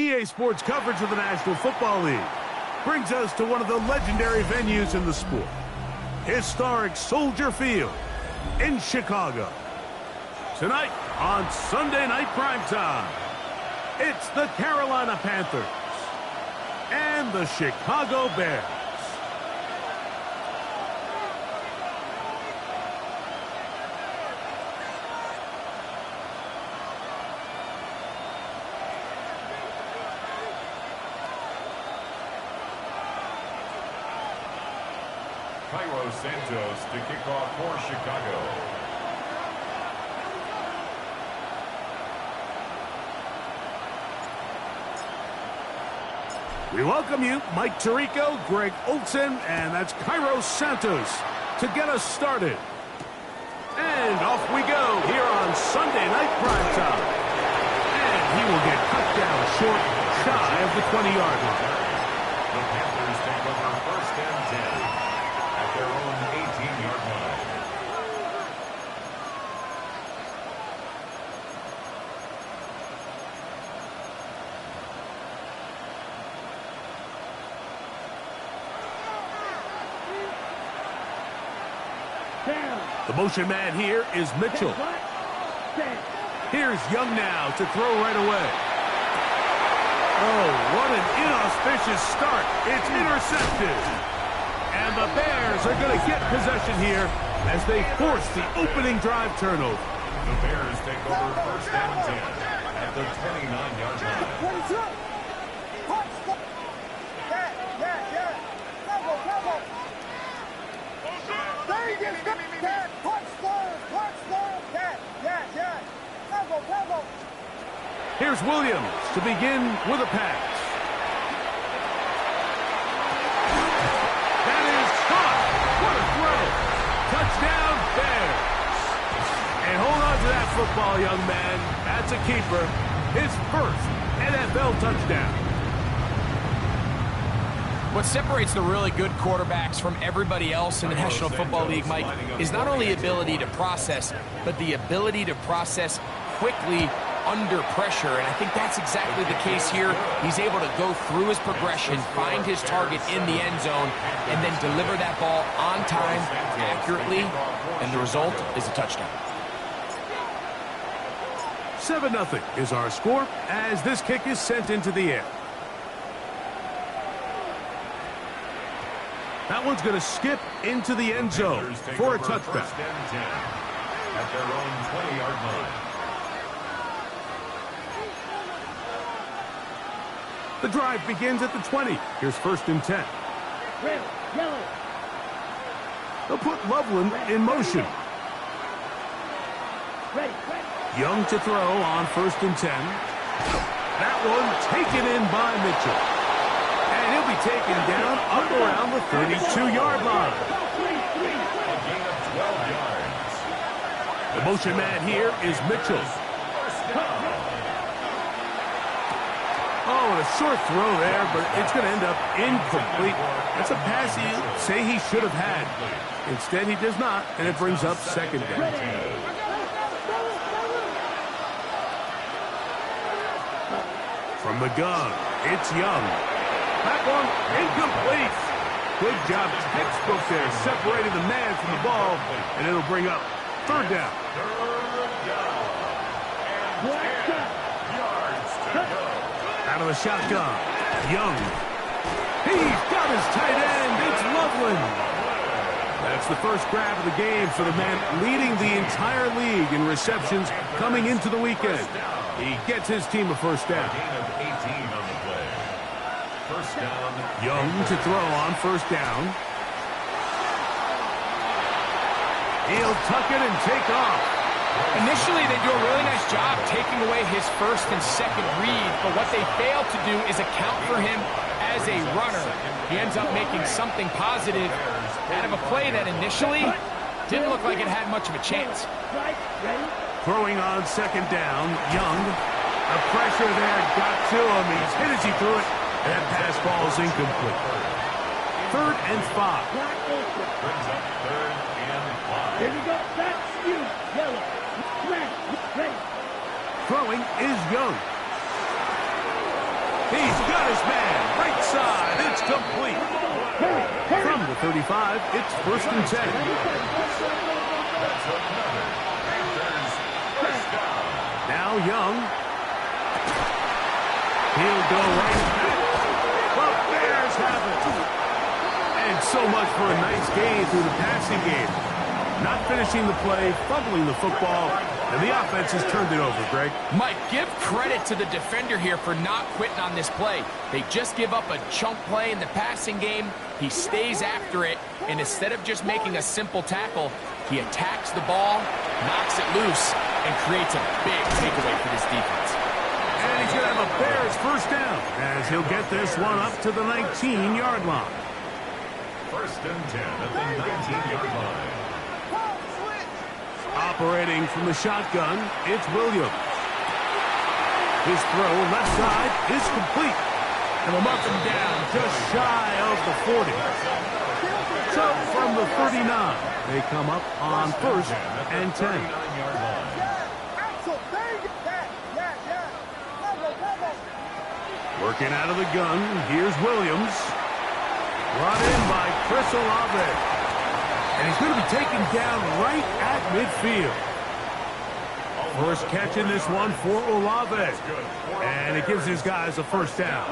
EA Sports coverage of the National Football League brings us to one of the legendary venues in the sport, historic Soldier Field in Chicago. Tonight on Sunday Night Primetime, it's the Carolina Panthers and the Chicago Bears. Cairo Santos to kick off for Chicago. We welcome you, Mike Tirico, Greg Olsen, and that's Cairo Santos to get us started. And off we go here on Sunday Night Primetime. And he will get cut down short, shy of the 20-yard line. The Panthers take over first and 10 at their own 18-yard line. The motion man here is Mitchell. Here's Young now to throw right away. Oh, what an inauspicious start. It's intercepted. And the Bears are going to get possession here as they force the opening drive turnover. The Bears take over first and 10 at the 29-yard line. Here's Williams to begin with a pass. That is caught. What a throw. Touchdown, Bears. And hold on to that football, young man. That's a keeper. His first NFL touchdown. What separates the really good quarterbacks from everybody else in the National Football League, Mike, is not only the ability to process, but the ability to process quickly under pressure, and I think that's exactly the case here. He's able to go through his progression, find his target in the end zone, and then deliver that ball on time, accurately, and the result is a touchdown. 7-0 is our score as this kick is sent into the air. That one's going to skip into the end zone for a touchdown. First and 10 at their own 20-yard line. The drive begins at the 20. Here's first and 10. Red, yellow. They'll put Loveland in motion. Ready. Young to throw on first and 10. That one taken in by Mitchell. And he'll be taken down up around the 32-yard line. A gain of 12 yards. The motion man here is Mitchell. Oh, and a short throw there, but it's going to end up incomplete. That's a pass you say he should have had. Instead, he does not, and it brings up second down. From the gun, it's Young. That one incomplete. Good job, textbook there, separating the man from the ball, and it'll bring up third down. Out of the shotgun, Young. He's got his tight end. It's Loveland. That's the first grab of the game for the man leading the entire league in receptions coming into the weekend. He gets his team a first down. Gain of 18 on the play. First down. Young to throw on first down. He'll tuck it and take off. Initially, they do a really nice job taking away his first and second read, but what they fail to do is account for him as a runner. He ends up making something positive out of a play that initially didn't look like it had much of a chance. Throwing on second down, Young. The pressure there got to him. He's hit as he threw it, and that pass ball's incomplete. 3rd and 5. Brings up 3rd and 5. Here we go. That's you. Yellow. Red. Ready. Throwing is Young. He's got his man. Right side. It's complete. From the 35, it's 1st and 10. Now Young. He'll go right back. The Bears have it. And so much for a nice gain through the passing game. Not finishing the play, fumbling the football, and the offense has turned it over, Greg. Mike, give credit to the defender here for not quitting on this play. They just give up a chunk play in the passing game. He stays after it, and instead of just making a simple tackle, he attacks the ball, knocks it loose, and creates a big takeaway for this defense. And he's going to have a Bears 1st down as he'll get this one up to the 19-yard line. 1st and 10 at the 19-yard line. Operating from the shotgun, it's Williams. His throw left side is complete. And a up and down just shy of the 40. So from the 39, they come up on 1st and 10. Working out of the gun, here's Williams. Brought in by Chris Olave. And he's going to be taken down right at midfield. First catch in this one for Olave. And it gives his guys a 1st down.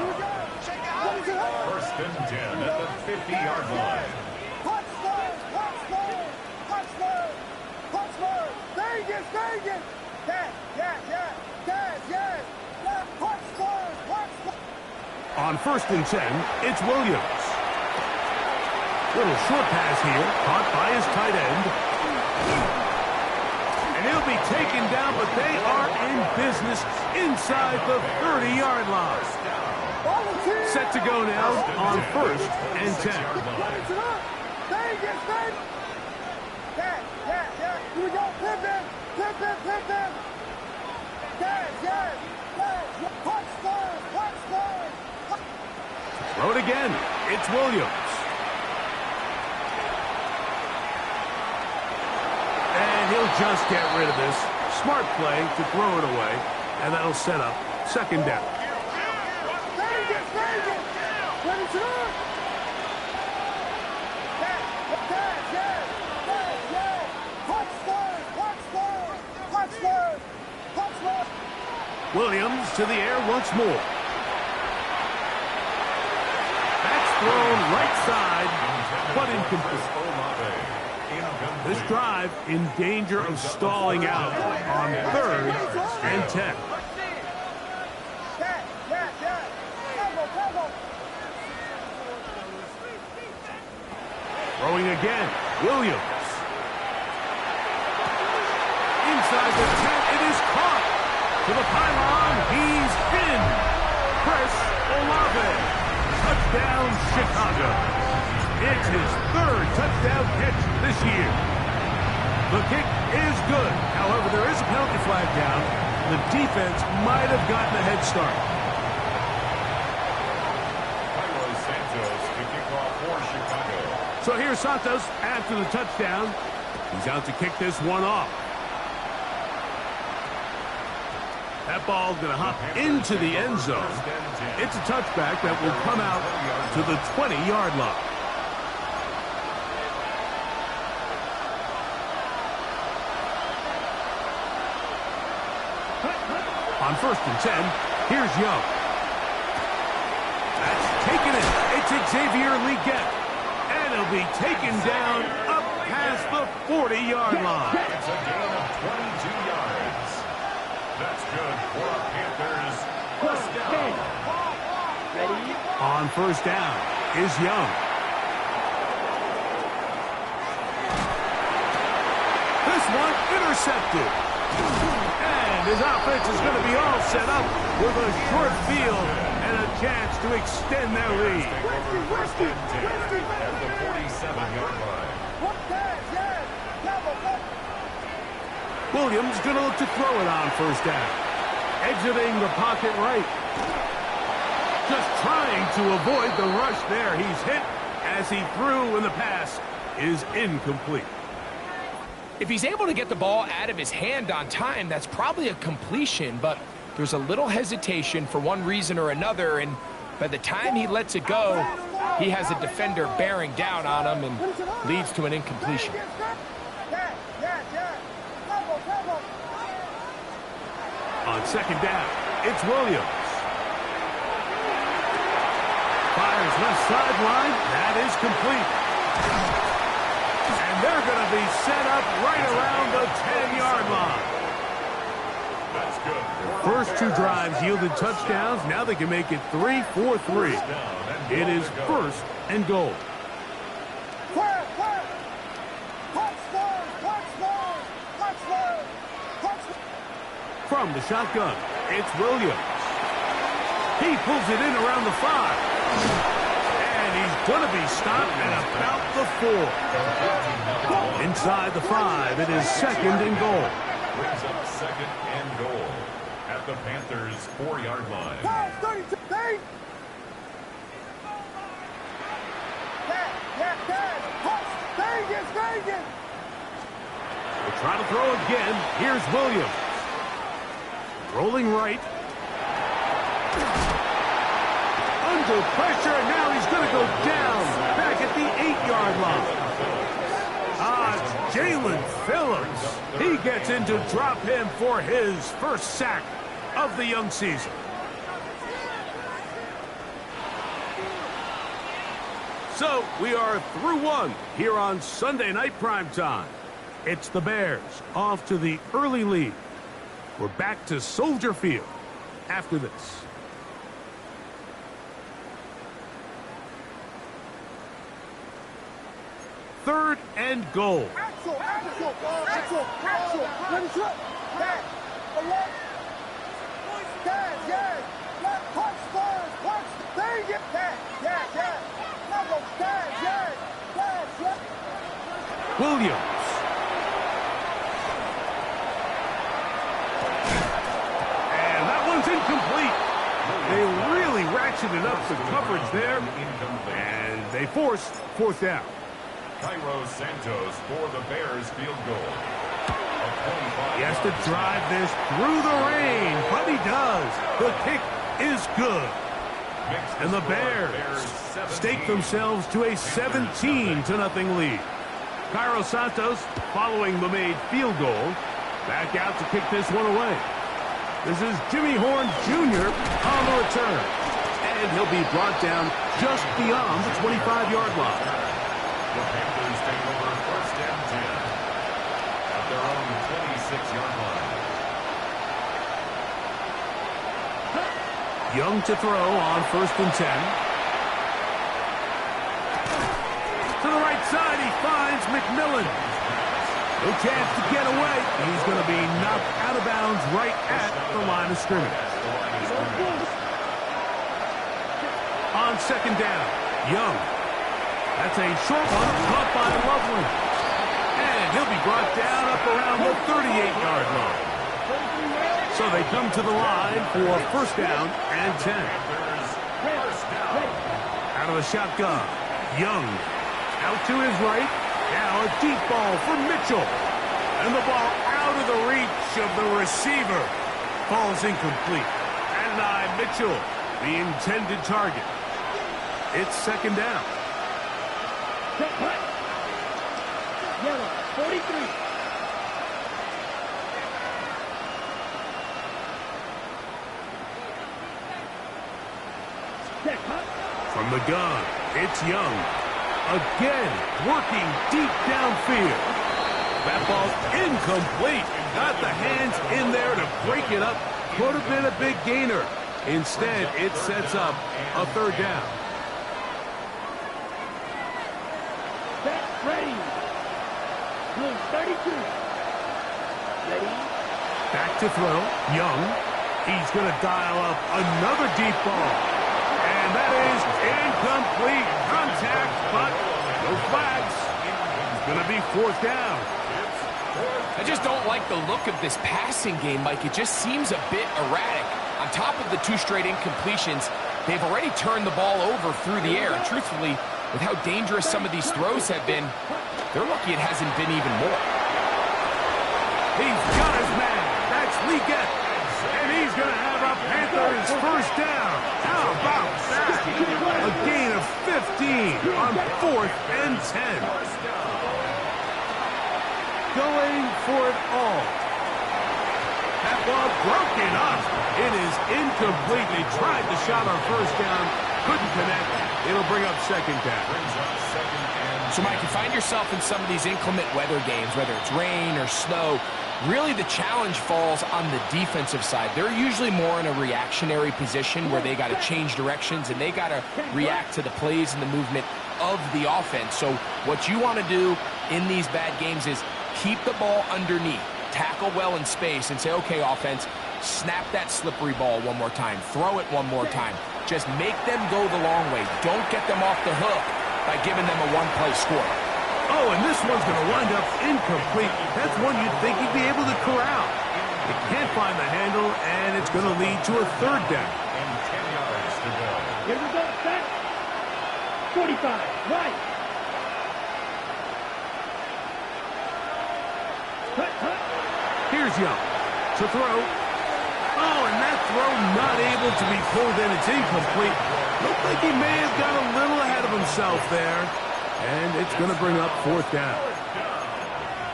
1st and 10 at the 50-yard line. On 1st and 10, it's Williams. Little short pass here, caught by his tight end. And he'll be taken down, but they are in business inside the 30-yard line. Set to go now on 1st and 10. Throw it again. It's Williams. And he'll just get rid of this. Smart play to throw it away. And that'll set up 2nd down. Williams to the air once more. That's thrown right side, but incomplete. This drive in danger of stalling out on 3rd and 10. Throwing again, Williams. Inside the 10, it is caught. To the pylon, he's in. Chris Olave. Touchdown, Chicago. It's his 3rd touchdown catch this year. The kick is good. However, there is a penalty flag down. The defense might have gotten a head start. Carlos Santos to kick off for Chicago. So here's Santos after the touchdown. He's out to kick this one off. That ball's going to hop into the end zone. It's a touchback that will come out to the 20-yard line. On 1st and 10, here's Young. That's taken in. It's Xavier Legette. And he'll be taken down up past the 40-yard line. It's a gain of 22 yards. That's good for a Panthers 1st down. On 1st down is Young. This one intercepted. And his offense is going to be all set up with a short field and a chance to extend their lead. First and 10 at the 47-yard line. Williams going to look to throw it on 1st down. Exiting the pocket right. Just trying to avoid the rush there. He's hit as he threw, and the pass is incomplete. If he's able to get the ball out of his hand on time, that's probably a completion, but there's a little hesitation for one reason or another, and by the time he lets it go, he has a defender bearing down on him and leads to an incompletion. On second down, it's Williams. Fires left sideline. That is complete. And they're going to be set up right around the 10-yard line. That's good. First two drives yielded touchdowns. Now they can make it 3-4-3. It is first and goal. From the shotgun, it's Williams. He pulls it in around the 5. And he's going to be stopped at about the 4. Inside the 5, it is second and goal. Brings up second and goal at the Panthers' 4-yard line. We'll try to throw again. Here's Williams. Rolling right. Under pressure, and now he's going to go down back at the 8-yard line. It's Jalen Phillips. He gets in to drop him for his first sack of the young season. So we are through one here on Sunday Night Primetime. It's the Bears off to the early lead. We're back to Soldier Field after this. Third and goal. Axel. Let it drop. Back. Left. Yeah. Left. Punch first. Punch. There you get that. Yeah. Level. Yeah. Williams. And that one's incomplete. They really ratcheted up the coverage there. And they forced fourth down. Cairo Santos for the Bears field goal. He has to drive this through the rain, but he does. The kick is good. And the Bears stake themselves to a 17-0 lead. Cairo Santos following the made field goal. Back out to kick this one away. This is Jimmy Horn Jr. on the return. And he'll be brought down just beyond the 25-yard line. The Panthers take over first and 10 at their own 26-yard line. Young to throw on first and 10. To the right side, he finds McMillan. No chance to get away. He's going to be knocked out of bounds right at the line of scrimmage. On second down, Young. That's a short one caught by Loveland. And he'll be brought down up around the 38-yard line. So they come to the line for first down and 10. Out of the shotgun, Young out to his right. Now a deep ball for Mitchell. And the ball out of the reach of the receiver. Falls incomplete. Adonai Mitchell, the intended target. It's second down. Yellow, 43. From the gun, it's Young. Again, working deep downfield. That ball's incomplete. Got the hands in there to break it up. Could have been a big gainer. Instead, it sets up a third down. Ready. Blue 32. Ready. Back to throw. Young. He's going to dial up another deep ball. And that is incomplete. Contact, but no flags. It's going to be fourth down. I just don't like the look of this passing game, Mike. It just seems a bit erratic. On top of the two straight incompletions, they've already turned the ball over through the air. And truthfully, with how dangerous some of these throws have been, they're lucky it hasn't been even more. He's got his man. That's Legette. And he He's going to have a Panthers first down. How about that? A gain of 15 on 4th and 10. Going for it all. That ball broken up. It is incomplete. They tried the shot on first down. Couldn't connect. It'll bring up second down. So, Mike, you find yourself in some of these inclement weather games, whether it's rain or snow, really the challenge falls on the defensive side. They're usually more in a reactionary position where they got to change directions and they got to react to the plays and the movement of the offense. So what you want to do in these bad games is keep the ball underneath, tackle well in space, and say, okay, offense, snap that slippery ball one more time, throw it one more time. Just make them go the long way. Don't get them off the hook by giving them a one-play score. Oh, and this one's going to wind up incomplete. That's one you'd think he'd be able to corral. He can't find the handle, and it's going to lead to a third down. And 10 yards to go. Here we go, set. 45, right. Cut, cut. Here's Young to throw. Oh, and that throw not able to be pulled in. It's incomplete. Looked like he may have got a little ahead of himself there. And it's going to bring up fourth down.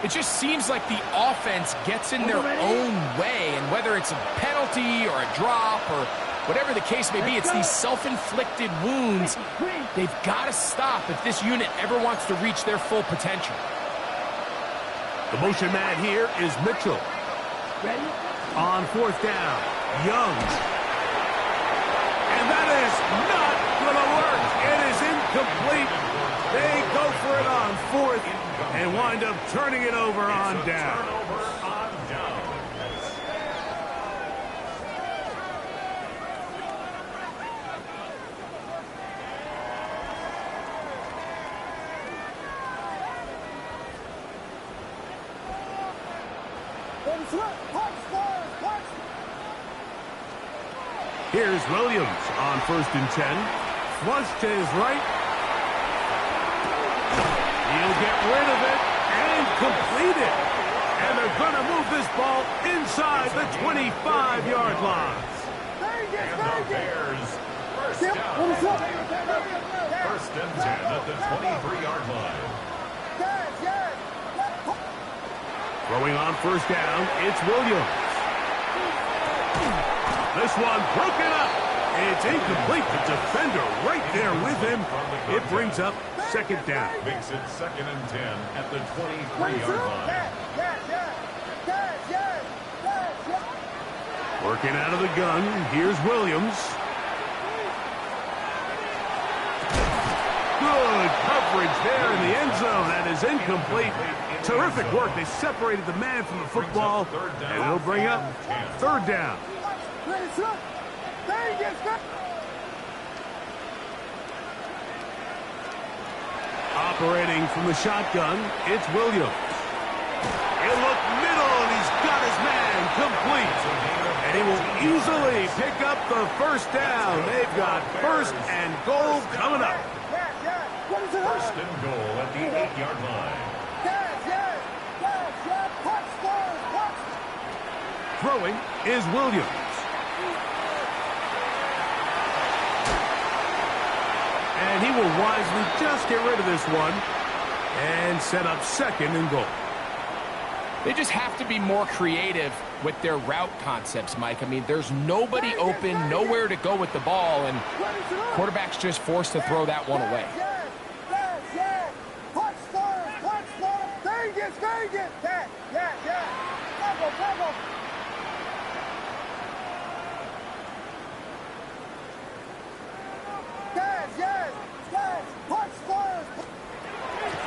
It just seems like the offense gets in their own way, and whether it's a penalty or a drop or whatever the case may be, it's these self-inflicted wounds. They've got to stop if this unit ever wants to reach their full potential. The motion man here is Mitchell. Ready? On fourth down, Young. And that is not going to work. It is incomplete. They go for it on fourth and wind up turning it over on down. Turnover on downs. Here's Williams on 1st and 10. Flush to his right. He'll get rid of it and complete it. And they're going to move this ball inside the 25-yard line. And the Bears first down. First and 10 at the 23-yard line. Throwing on first down, it's Williams. This one broken up. It's incomplete. The defender right there with him. It brings up second down. Makes it 2nd and 10 at the 23-yard line. Working out of the gun, here's Williams. Good coverage there in the end zone. That is incomplete. Terrific work. They separated the man from the football, and it'll bring up third down. Operating from the shotgun, it's Williams. He'll look middle, and he's got his man complete. And he will easily pick up the first down. They've got first and goal coming up. First and goal at the 8-yard line. Throwing is Williams. And he will wisely just get rid of this one and set up second and goal. They just have to be more creative with their route concepts, Mike. I mean, there's nobody open, nowhere to go with the ball, and quarterback's just forced to throw that one away.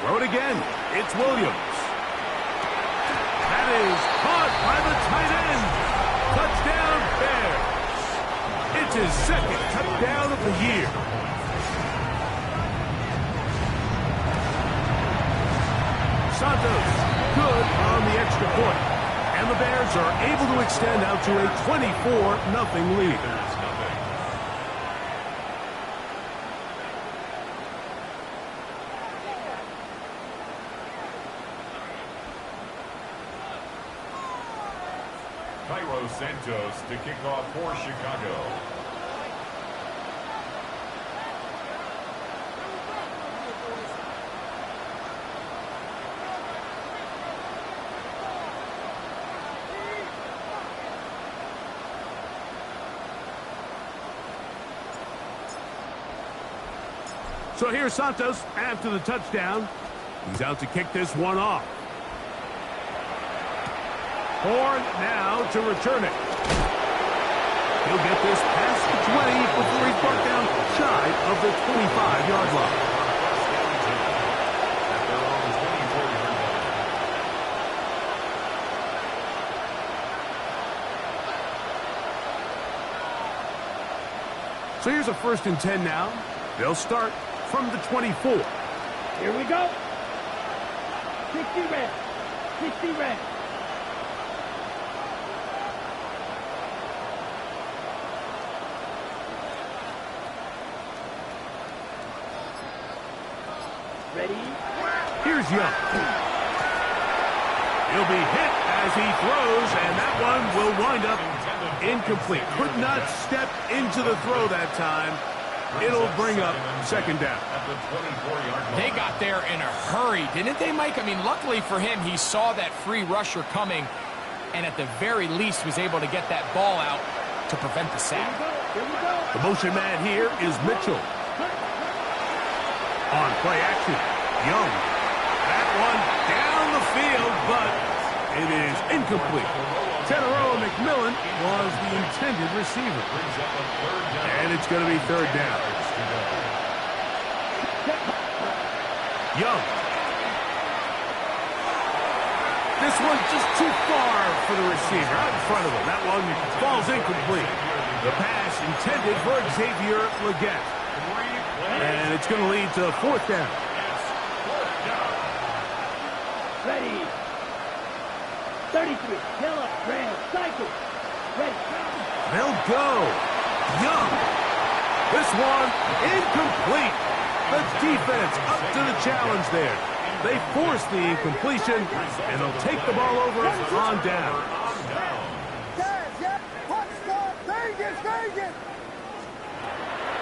Throw it again. It's Williams. That is caught by the tight end. Touchdown, Bears. It's his second touchdown of the year. Santos, good on the extra point. And the Bears are able to extend out to a 24-0 lead. Cairo Santos to kick off for Chicago. So here's Santos after the touchdown. He's out to kick this one off. Horn now to return it. He'll get this past the 20 before he's brought down shy of the 25-yard line. So here's a 1st and 10 now. They'll start from the 24. Here we go. 60 red. 60 red. Ready? Here's Young. He'll be hit as he throws, and that one will wind up incomplete. Could not step into the throw that time. It'll bring up 2nd down. They got there in a hurry, didn't they, Mike? I mean, luckily for him, he saw that free rusher coming, and at the very least was able to get that ball out to prevent the sack. The motion man here is Mitchell. On play action, Young. That one down the field, but it is incomplete. Teteroa McMillan was the intended receiver. And it's going to be 3rd down. Young. This one's just too far for the receiver. Out in front of him. That one falls incomplete. The pass intended for Xavier Legette. And it's going to lead to 4th down. Ready. 33. Taylor. Graham. Cycle. Ready. They'll go. Young. This one incomplete. The defense up to the challenge there. They force the incompletion, and they'll take the ball over on down.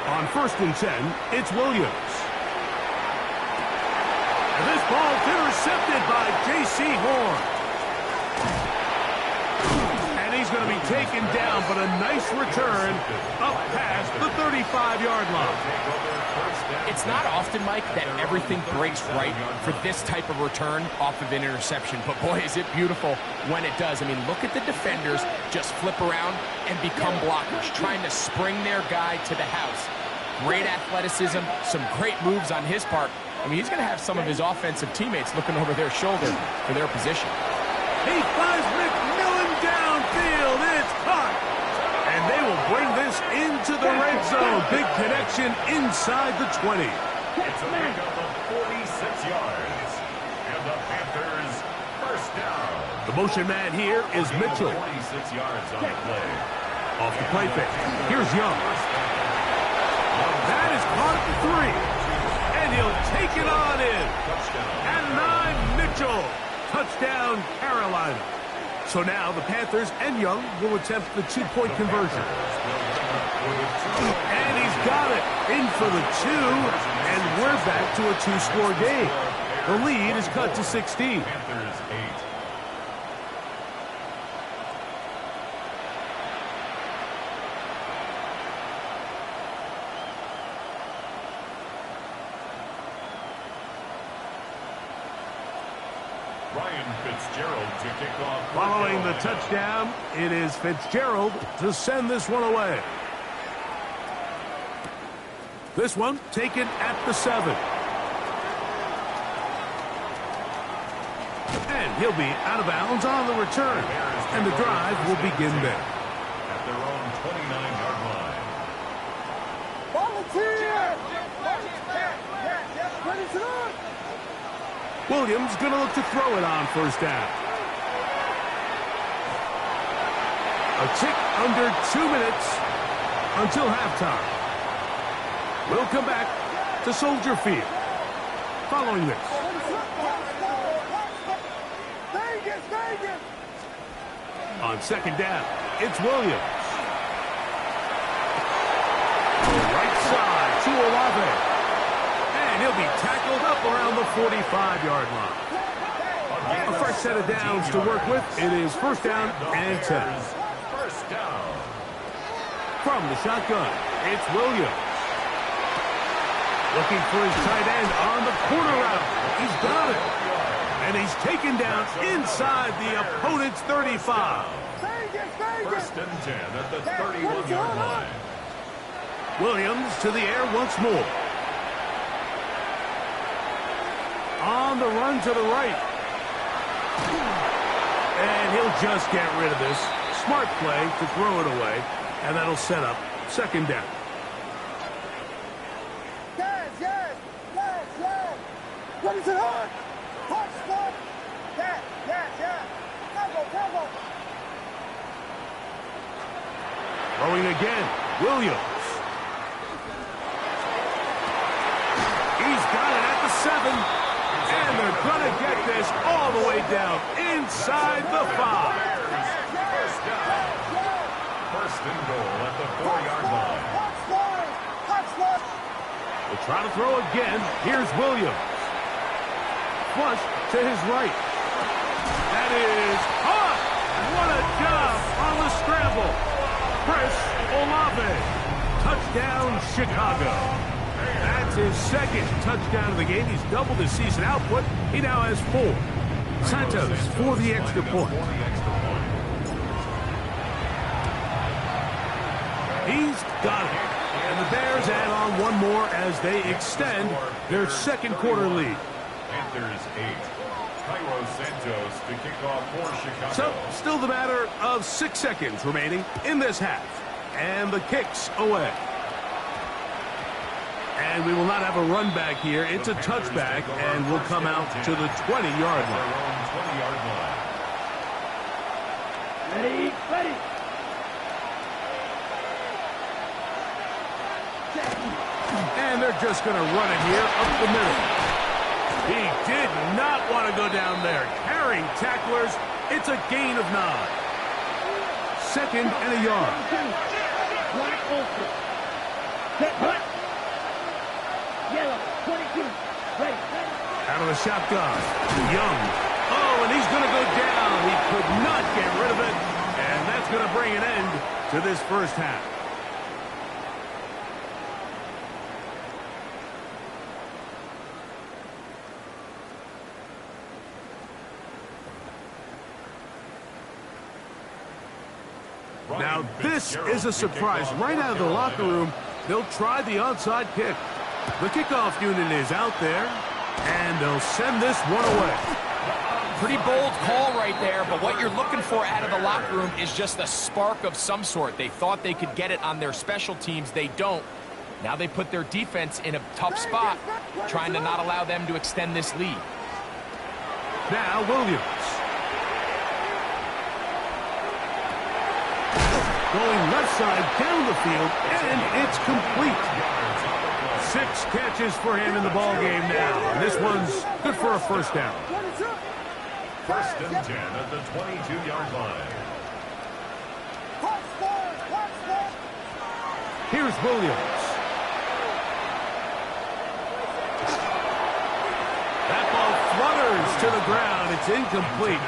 On 1st and 10, it's Williams. And this ball's intercepted by J.C. Horn. And he's going to be taken down, but a nice return up past the 35-yard line. It's not often, Mike, that everything breaks right for this type of return off of an interception. But, boy, is it beautiful when it does. I mean, look at the defenders just flip around and become blockers, trying to spring their guy to the house. Great athleticism, some great moves on his part. I mean, he's going to have some of his offensive teammates looking over their shoulder for their position. He finds McMillan downfield. It's caught. And they will bring this into the red zone. Big connection inside the 20. It's a pickup of 46 yards. And the Panthers 1st down. The motion man here is Mitchell. 46 yards on the play. Off the play fake. Here's Young. That is caught at the 3. And he'll take it on in. At 9, Mitchell. Touchdown, Carolina. So now the Panthers and Young will attempt the 2-point conversion. And he's got it. In for the 2. And we're back to a 2-score game. The lead is cut to 16. Panthers 8. Ryan Fitzgerald to kick off. Following the touchdown, it is Fitzgerald to send this one away. This one taken at the 7. And he'll be out of bounds on the return. And the drive will begin there. At their own 29-yard line. Volunteer! Williams going to look to throw it on 1st down. A tick under 2 minutes until halftime. We'll come back to Soldier Field following this. On second down, it's Williams. Right side to Olave. And he'll be tackled up around the 45-yard line. A fresh set of downs to work with. It is first down and 10. First down. From the shotgun, it's Williams. Looking for his tight end on the corner route. He's got it. And he's taken down inside the opponent's 35. First and 10 at the 31-yard line. Williams to the air once more. On the run to the right. And he'll just get rid of this. Smart play to throw it away. And that'll set up second down. Yes. What is it on? Touchdown. Yes. Tempo. Throwing again. Williams. He's got it at the 7. And they're going to get this all the way down inside the 5. First down. First and goal at the 4-yard line. Touchdown. We'll try to throw again. Here's Williams. Flush to his right. That is caught. What a job on the scramble. Chris Olave. Touchdown, Chicago. That's his second touchdown of the game. He's doubled his season output. He now has 4. Santos for the extra point. He's got it. And the Bears add on one more as they extend their second quarter lead. Panthers 8. Cairo Santos to kick off for Chicago. So, still the matter of 6 seconds remaining in this half. And the kick's away. And we will not have a run back here. It's a touchback, and we'll come out to the 20-yard line. Ready. And they're just going to run it here up the middle. He did not want to go down there. Carrying tacklers, it's a gain of 9. Second and a yard. Black ultra. Set hut. Yellow. 22. Ready. Out of the shotgun. Young. Oh, and he's going to go down. He could not get rid of it. And that's going to bring an end to this first half. Now, this is a surprise. Right out of the locker room, they'll try the onside kick. The kickoff unit is out there, and they'll send this one away. Pretty bold call right there, but what you're looking for out of the locker room is just a spark of some sort. They thought they could get it on their special teams. They don't. Now they put their defense in a tough spot, trying to not allow them to extend this lead. Now, Williams. Going left side down the field, and it's complete. 6 catches for him in the ball game now. And this one's good for a first down. First and 10 at the 22-yard line. Here's Williams. That ball flutters to the ground. It's incomplete.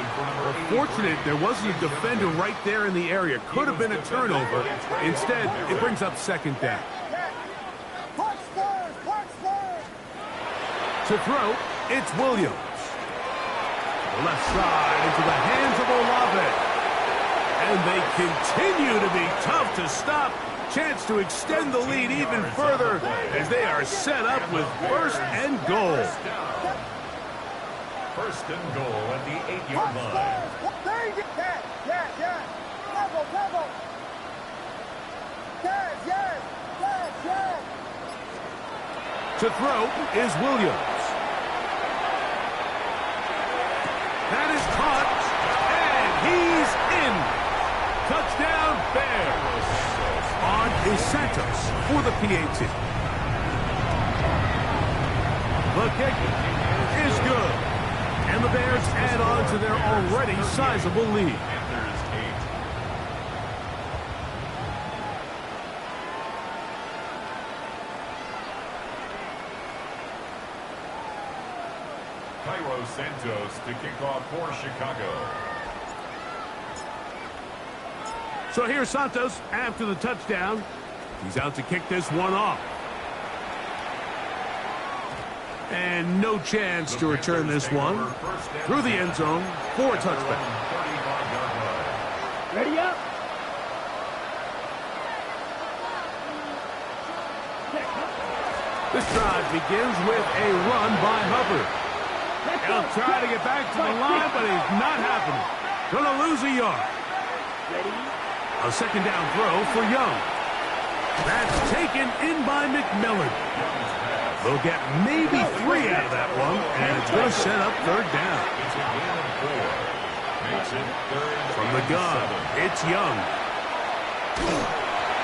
Fortunate there wasn't a defender right there in the area. Could have been a turnover. Instead, it brings up second down. To throw, it's Williams. The left side into the hands of Olave. And they continue to be tough to stop. Chance to extend the lead even further as they are set up with first and goal. First and goal at the 8-yard line. To throw is Williams. That is caught, and he's in. Touchdown, Bears. On is Santos for the PAT. The kick is good. And the Bears add on to their already sizable lead. Panthers 8. Cairo Santos to kick off for Chicago. So here's Santos after the touchdown. He's out to kick this one off. And no chance to return this one through the end zone for a touchback. Ready up. This drive begins with a run by Hubbard. He'll try to get back to the line, but he's not happening. Gonna lose a yard. A second down throw for Young. That's taken in by McMillan. They'll get maybe 3 out of that one, and it's going to set up third down. It's a gain of 4. Makes it third From the gun, it's Young.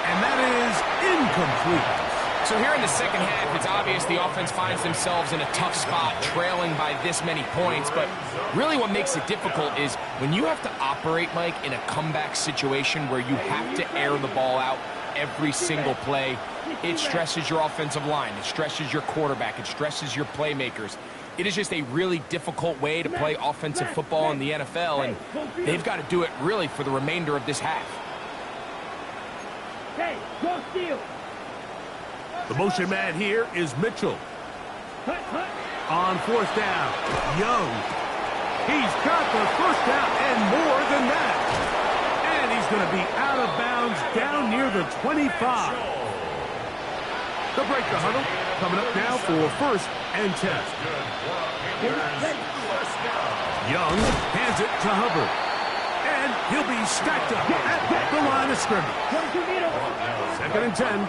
And that is incomplete. So here in the second half, it's obvious the offense finds themselves in a tough spot, trailing by this many points. But really what makes it difficult is when you have to operate, Mike, in a comeback situation where you have to air the ball out every single play, it stresses your offensive line. It stresses your quarterback. It stresses your playmakers. It is just a really difficult way to play offensive football in the NFL, and they've got to do it really for the remainder of this half. Hey, go steal. The motion man here is Mitchell. On fourth down, Young. He's got the first down and more than that. And he's going to be out of bounds down near the 25. The break the huddle coming up now for first and 10. Young hands it to Hubbard. And he'll be stacked up at the line of scrimmage. Second and 10.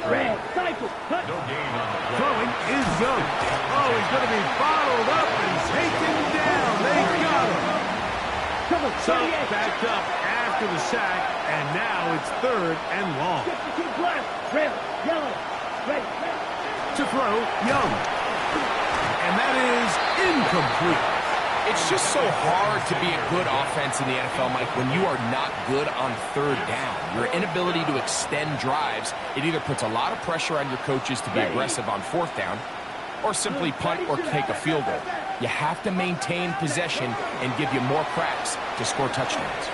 Red, cycle, cut. No gain on the play. Throwing is Young. Oh, he's going to be bottled up and taken down. They got him. So backed up after the sack, and now it's third and long. Red, yellow, red. To throw, Young. And that is incomplete. It's just so hard to be a good offense in the NFL, Mike, when you are not good on third down. Your inability to extend drives, it either puts a lot of pressure on your coaches to be aggressive on fourth down or simply punt or kick a field goal. You have to maintain possession and give you more cracks to score touchdowns.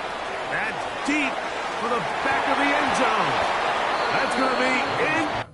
That's deep for the back of the end zone. That's going to be in.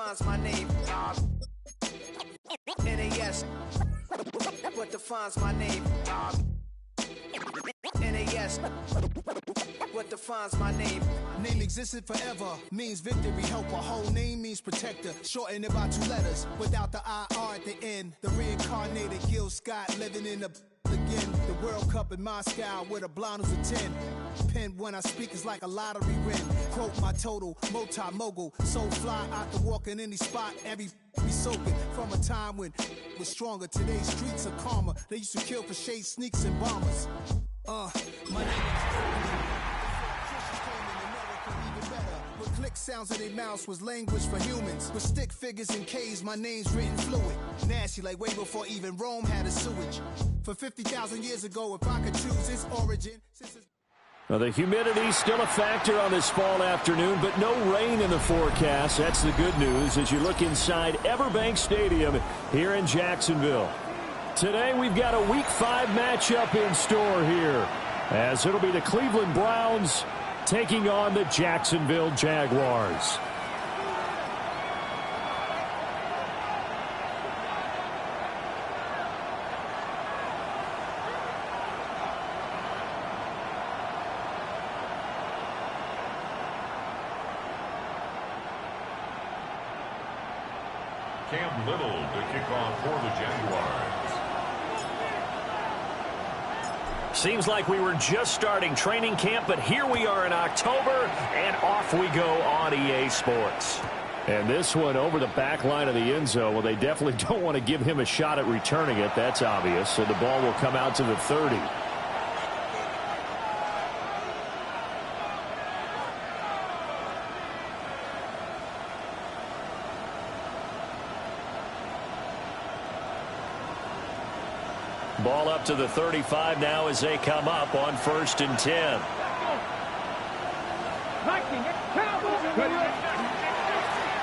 defines my name? NAS. What defines my name? NAS. What defines my name? Name existed forever, means victory, helper. Whole name means protector. Shorten it by 2 letters, without the IR at the end. The reincarnated Gil Scott living in the again. The World Cup in Moscow with a blonde who's a 10. Pen when I speak is like a lottery win. Quote my total, multi-mogul. So fly out to walk in any spot, every be soaking. From a time when was stronger. Today's streets are calmer. They used to kill for shade sneaks and bombers. My name with click sounds in their mouths was language for humans. With stick figures and K's, my name's written fluid. Nasty like way before even Rome had a sewage. For 50,000 years ago, if I could choose its origin. Well, the humidity's still a factor on this fall afternoon, but no rain in the forecast. That's the good news as you look inside Everbank Stadium here in Jacksonville. Today we've got a Week 5 matchup in store here, as it'll be the Cleveland Browns taking on the Jacksonville Jaguars. Cam Little to kick off for the Jaguars. Seems like we were just starting training camp, but here we are in October, and off we go on EA Sports. And this one over the back line of the end zone. Well, they definitely don't want to give him a shot at returning it. That's obvious. So the ball will come out to the 30. Ball up to the 35 now as they come up on 1st and 10.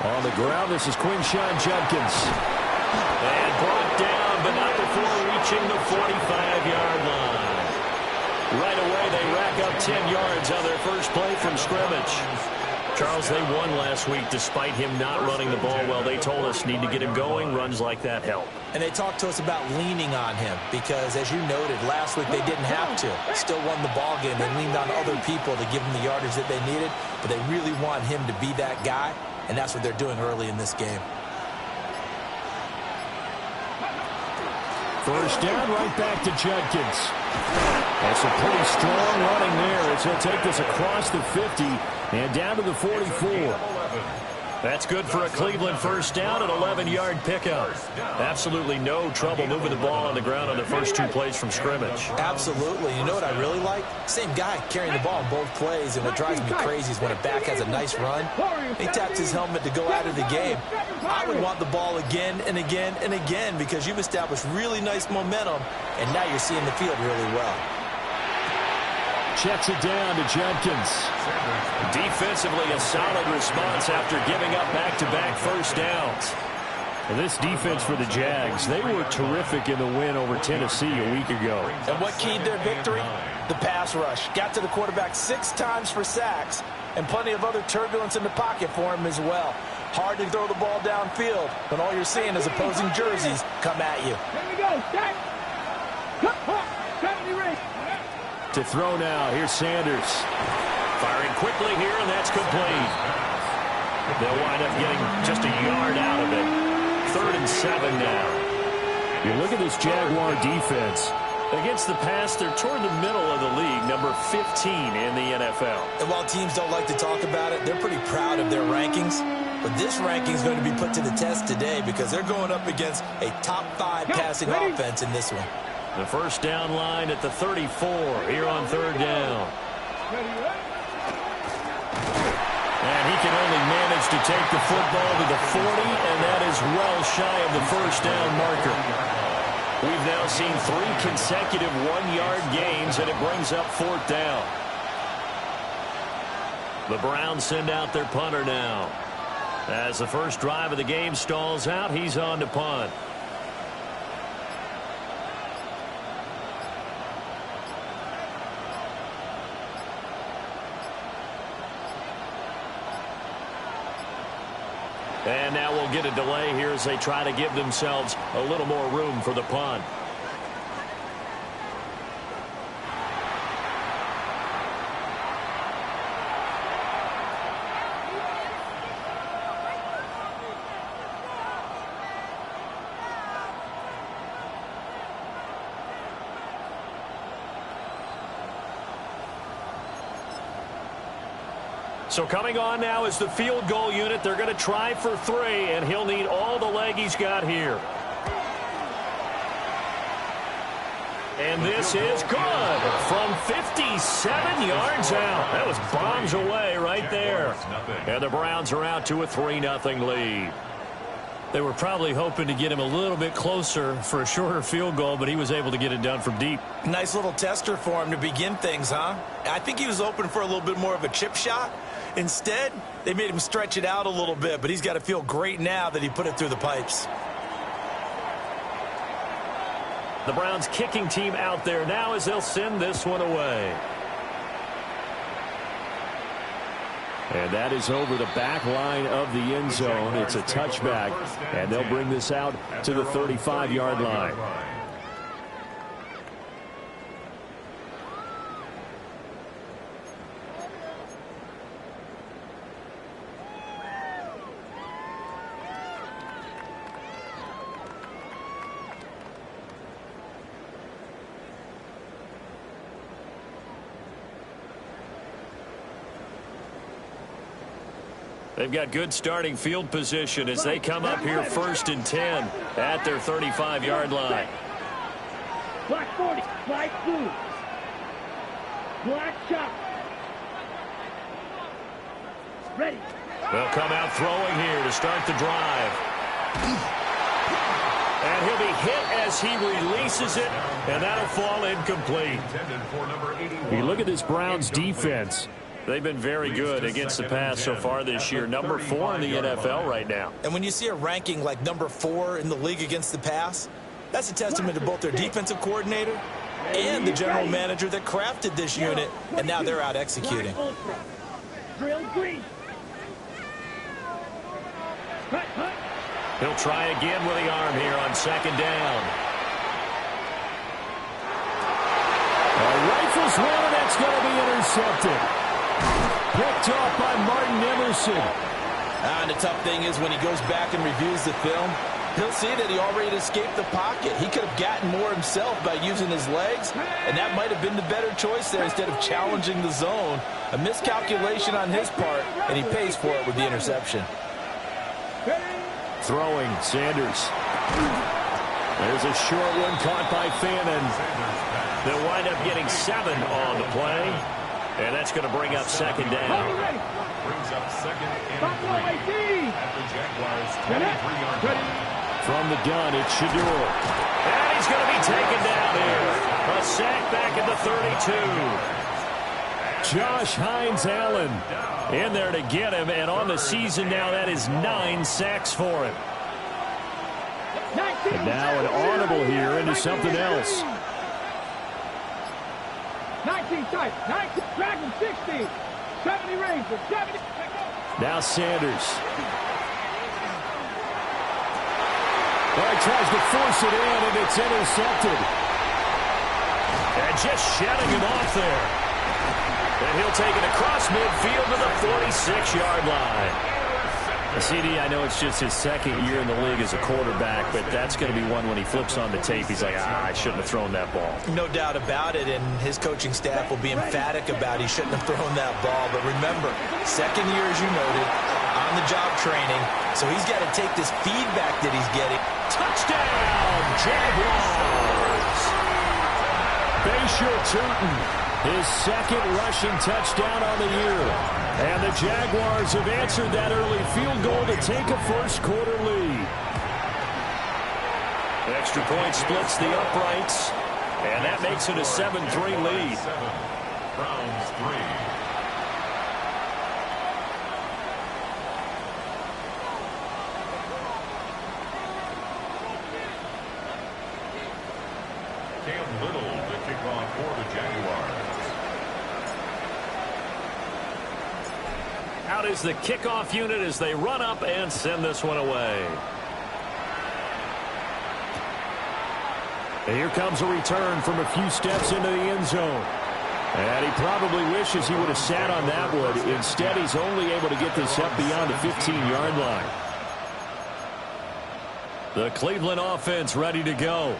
On the ground, this is Quinshon Judkins. And brought down, but not before reaching the 45-yard line. Right away, they rack up 10 yards on their first play from scrimmage. Charles, they won last week despite him not running the ball well. They told us need to get him going. Runs like that help. And they talked to us about leaning on him because, as you noted, last week they didn't have to. Still won the ball game. They leaned on other people to give them the yardage that they needed, but they really want him to be that guy, and that's what they're doing early in this game. First down, right back to Judkins. That's a pretty strong running there as he'll take this across the 50 and down to the 44. That's good for a Cleveland first down, an 11-yard pickup. Absolutely no trouble moving the ball on the ground on the first 2 plays from scrimmage. Absolutely. You know what I really like? Same guy carrying the ball in both plays, and what drives me crazy is when a back has a nice run, he taps his helmet to go out of the game. I would want the ball again and again and again because you've established really nice momentum, and now you're seeing the field really well. Checks it down to Judkins. Defensively, a solid response after giving up back-to-back first downs. And this defense for the Jags, they were terrific in the win over Tennessee a week ago. And what keyed their victory? The pass rush. Got to the quarterback 6 times for sacks, and plenty of other turbulence in the pocket for him as well. Hard to throw the ball downfield when all you're seeing is opposing jerseys come at you. Here we go. To throw now, here's Sanders. Firing quickly here, and that's complete. They'll wind up getting just a yard out of it. 3rd and 7 now. You look at this Jaguar defense. Against the pass, they're toward the middle of the league, number 15 in the NFL. And while teams don't like to talk about it, they're pretty proud of their rankings. But this ranking is going to be put to the test today because they're going up against a top 5 passing offense in this one. The first down line at the 34 here on 3rd down. And he can only manage to take the football to the 40, and that is well shy of the first down marker. We've now seen 3 consecutive 1-yard gains, and it brings up 4th down. The Browns send out their punter now. As the first drive of the game stalls out, he's on to punt. And now we'll get a delay here as they try to give themselves a little more room for the punt. So coming on now is the field goal unit. They're going to try for 3, and he'll need all the leg he's got here. And this is good from 57 yards out. That was bombs away right there. And the Browns are out to a 3-0 lead. They were probably hoping to get him a little bit closer for a shorter field goal, but he was able to get it done from deep. Nice little tester for him to begin things, huh? I think he was open for a little bit more of a chip shot. Instead, they made him stretch it out a little bit, but he's got to feel great now that he put it through the pipes. The Browns kicking team out there now as they'll send this one away. And that is over the back line of the end zone. It's a touchback, and they'll bring this out to the 35-yard line. They've got good starting field position as they come up here 1st and 10 at their 35-yard line. Black 40, black blue, black chop. Ready. They'll come out throwing here to start the drive. And he'll be hit as he releases it, and that'll fall incomplete. You look at this Browns defense. They've been very good against the pass so far this year. Number 4 in the NFL right now. And when you see a ranking like number 4 in the league against the pass, that's a testament to both their defensive coordinator and the general manager that crafted this unit, and now they're out executing. Drill green. He'll try again with the arm here on 2nd down. Rifles one, and that's going to be intercepted. Picked off by Martin Emerson. And the tough thing is when he goes back and reviews the film, he'll see that he already escaped the pocket. He could have gotten more himself by using his legs, and that might have been the better choice there instead of challenging the zone. A miscalculation on his part, and he pays for it with the interception. Throwing, Sanders. There's a short one caught by Fannin. They'll wind up getting 7 on the play. And that's going to bring up 2nd down. Brings up 2nd and 3 at the Jaguars' 23-yard line. From the gun, it's Shedeur. And he's going to be taken down here. A sack back at the 32. Josh Hines-Allen in there to get him. And on the season now, that is 9 sacks for him. And now an audible here into something else. 19 type, 19, Dragon 60, 70 Ranger, 70. Now Sanders. Well, he tries to force it in, and it's intercepted. And just shutting him off there. And he'll take it across midfield to the 46-yard line. CD, I know it's just his 2nd year in the league as a quarterback, but that's going to be one when he flips on the tape. He's like, I shouldn't have thrown that ball. No doubt about it, and his coaching staff will be emphatic about he shouldn't have thrown that ball. But remember, 2nd year, as you noted, on-the-job training, so he's got to take this feedback that he's getting. Touchdown, Jaguars! Bayshore Turton, his 2nd rushing touchdown on the year. And the Jaguars have answered that early field goal to take a 1st quarter lead. Extra point splits the uprights, and that makes it a 7-3 lead. Browns 3. Cam Little to kick off for the Jaguars. Out is the kickoff unit as they run up and send this one away. And here comes a return from a few steps into the end zone. And he probably wishes he would have sat on that one. Instead, he's only able to get this up beyond the 15-yard line. The Cleveland offense ready to go.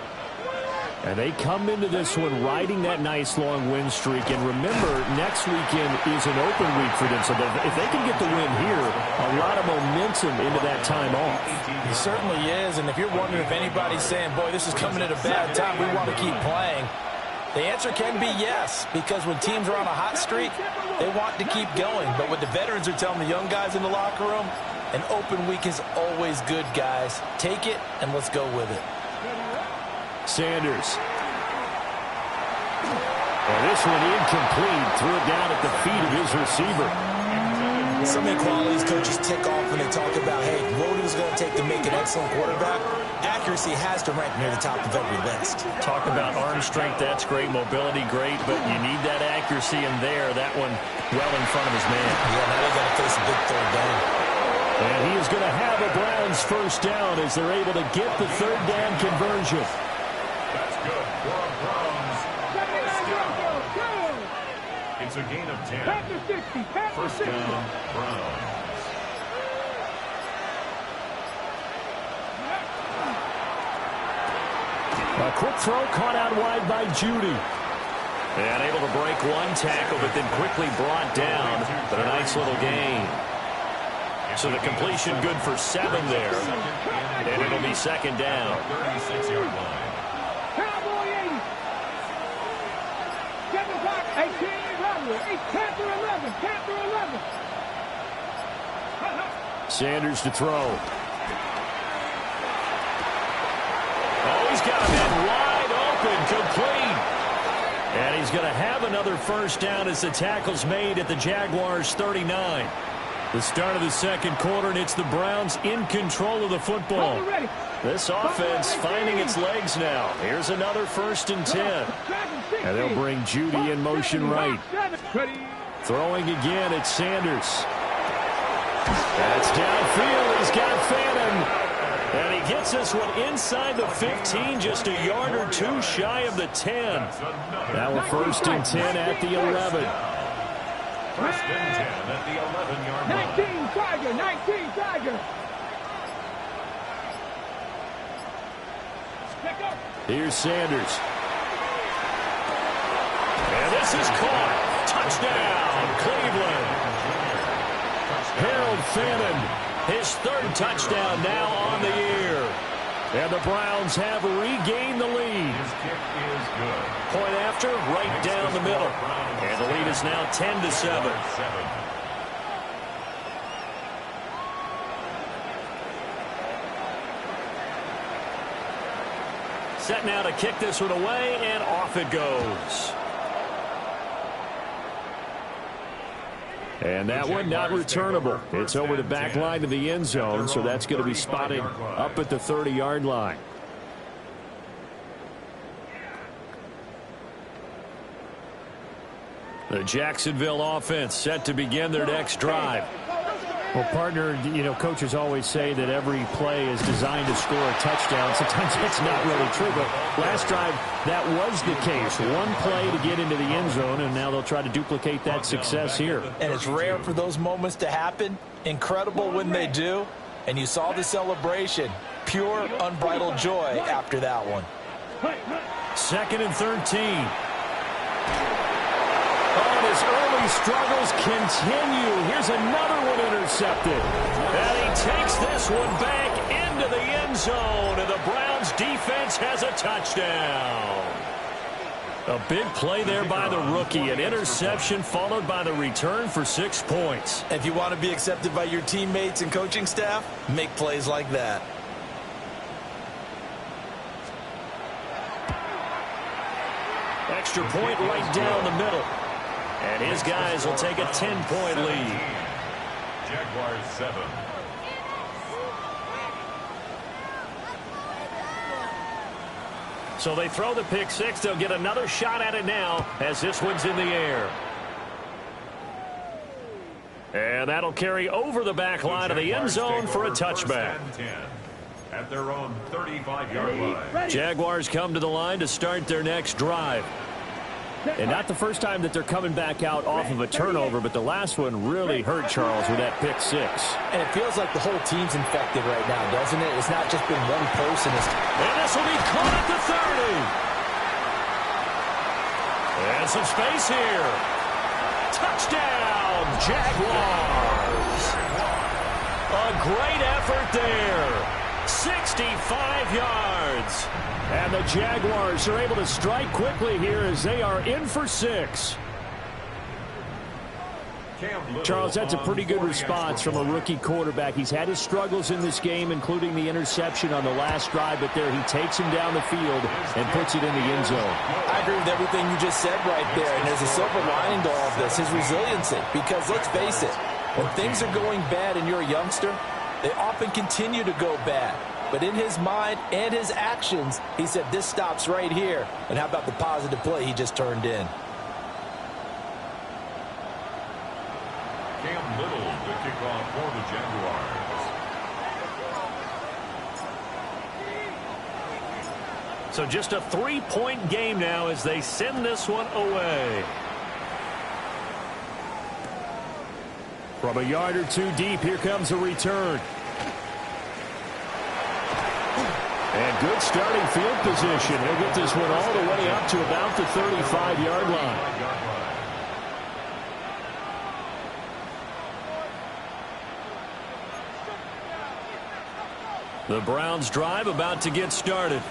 And they come into this one riding that nice long win streak. And remember, next weekend is an open week for them. So if they can get the win here, a lot of momentum into that time off. It certainly is. And if you're wondering if anybody's saying, boy, this is coming at a bad time, we want to keep playing, the answer can be yes. Because when teams are on a hot streak, they want to keep going. But what the veterans are telling the young guys in the locker room, an open week is always good, guys. Take it, and let's go with it. Sanders. And this one incomplete. Threw it down at the feet of his receiver. So many qualities coaches tick off when they talk about, hey, what is it going to take to make an excellent quarterback? Accuracy has to rank near the top of every list. Talk about arm strength, that's great. Mobility, great. But you need that accuracy in there. That one well in front of his man. Yeah, now they got to face a big third down. And he is going to have a Browns first down as they're able to get the third down conversion. That's good for a Browns. It's a gain of 10. First down, Browns. A quick throw caught out wide by Judy. And able to break one tackle, but then quickly brought down. But a nice little gain. So the completion good for 7 there. And it'll be second down. 36-yard line. Cowboy 80. 7 o'clock, 18, 10 through 11, 10 through 11. Sanders to throw. Oh, he's got a man wide open, complete. And he's going to have another first down as the tackle's made at the Jaguars' 39. The start of the second quarter, and it's the Browns in control of the football. This offense finding its legs now. Here's another 1st and 10. And they'll bring Judy in motion right. Throwing again, it's Sanders. That's downfield. He's got Fannin. And he gets this one inside the 15, just a yard or two shy of the 10. Now a 1st and 10 at the 11. 1st and 10 at the 11-yard line. 19 Tiger, 19 Tiger. Here's Sanders. And this is caught. Touchdown, Cleveland. Harold Fannin, his 3rd touchdown now on the year. And the Browns have regained the lead. His kick is good. Point after, right down the middle. And the lead is now 10-7. Set now to kick this one away, and off it goes. And that one not returnable. It's over the back line of the end zone, so that's going to be spotted up at the 30-yard line. The Jacksonville offense set to begin their next drive. Well, partner, you know, coaches always say that every play is designed to score a touchdown. Sometimes that's not really true, but last drive, that was the case. One play to get into the end zone, and now they'll try to duplicate that success here. And it's rare for those moments to happen. Incredible when they do. And you saw the celebration. Pure, unbridled joy after that one. 2nd and 13. Oh, his early struggles continue. Here's another one intercepted. And he takes this one back into the end zone, and the Browns defense has a touchdown. A big play there by the rookie. An interception followed by the return for 6 points. If you want to be accepted by your teammates and coaching staff, make plays like that. Extra point right down the middle. And his guys will take a 10-point lead. Jaguars 7. So they throw the pick six. They'll get another shot at it now as this one's in the air. And that'll carry over the back line of the end zone for a touchback. At their own 35-yard line. Jaguars come to the line to start their next drive. And not the first time that they're coming back out off of a turnover, but the last one really hurt Charles with that pick six. And it feels like the whole team's infected right now, doesn't it? It's not just been one person. And this will be caught at the 30. And some space here. Touchdown, Jaguars. A great effort there. 65 yards. And the Jaguars are able to strike quickly here as they are in for 6. Charles, that's a pretty good response from a rookie quarterback. He's had his struggles in this game, including the interception on the last drive, but there he takes him down the field and puts it in the end zone. I agree with everything you just said right there, and there's a silver lining to all of this, his resiliency, because let's face it, when things are going bad and you're a youngster, they often continue to go bad. But in his mind and his actions, he said, this stops right here. And how about the positive play he just turned in? Cam Little, the kickoff for the Jaguars. So just a 3-point game now as they send this one away. From a yard or two deep, here comes a return. And good starting field position. He'll get this one all the way up to about the 35-yard line. The Browns drive about to get started.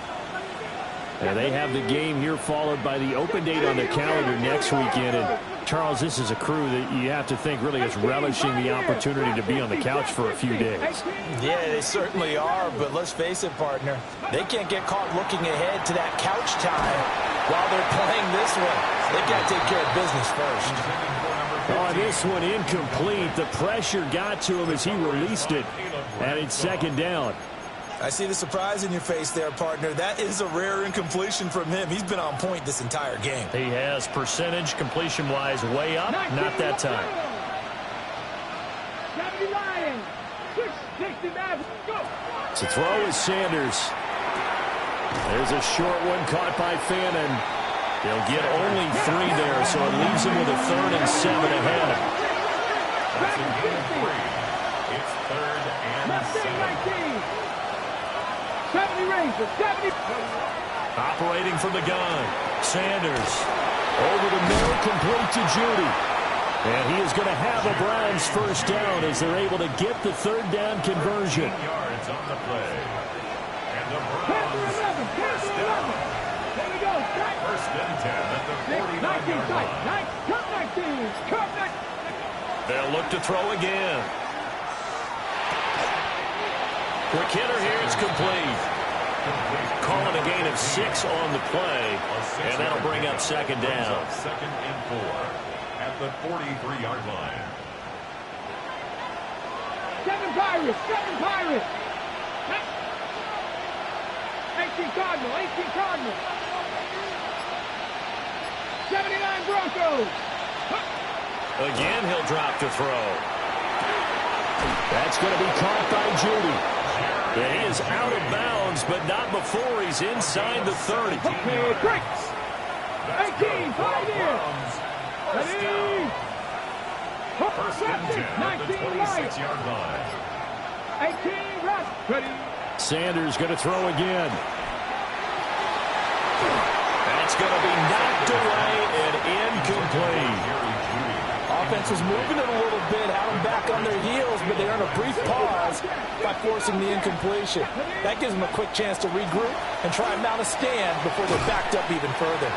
And they have the game here followed by the open date on the calendar next weekend. And Charles, this is a crew that you have to think really is relishing the opportunity to be on the couch for a few days. Yeah, they certainly are, but let's face it, partner. They can't get caught looking ahead to that couch time while they're playing this one. They got to take care of business first. Oh, this one incomplete. The pressure got to him as he released it, and it's second down. I see the surprise in your face there, partner. That is a rare incompletion from him. He's been on point this entire game. He has percentage completion-wise way up. Not that time. To throw is Sanders. There's a short one caught by Fannin. They'll get only 3 there, so it leaves him with a 3rd and 7 ahead. That's in game 3. It's 3rd and 7. 70 Rangers, 70. Operating from the gun. Sanders over the middle, complete to Judy. And he is going to have a Browns first down as they're able to get the 3rd down conversion. Yards on the play. And the Browns first down. There we go. First and 10 at the 49-yard line. Cut 19. Cut 19. They'll look to throw again. Quick hitter here, it's complete. Calling a gain of 6 on the play, and that'll bring up second down. 2nd and 4 at the 43-yard line. 7 Pirates, 7 Pirates. 18 Cardinals, 18 Cardinals. 79 Broncos. Again, he'll drop to throw. That's going to be caught by Judy. And he is out of bounds, but not before he's inside the 30. Okay, breaks. 18, 5 here. Ready. First and 10 at the 26-yard line. 18, rush. Ready. Sanders going to throw again. That's going to be knocked away and incomplete. Offense was moving it a little bit, had them back on their heels, but they earned a brief pause by forcing the incompletion. That gives them a quick chance to regroup and try and mount a stand before they're backed up even further.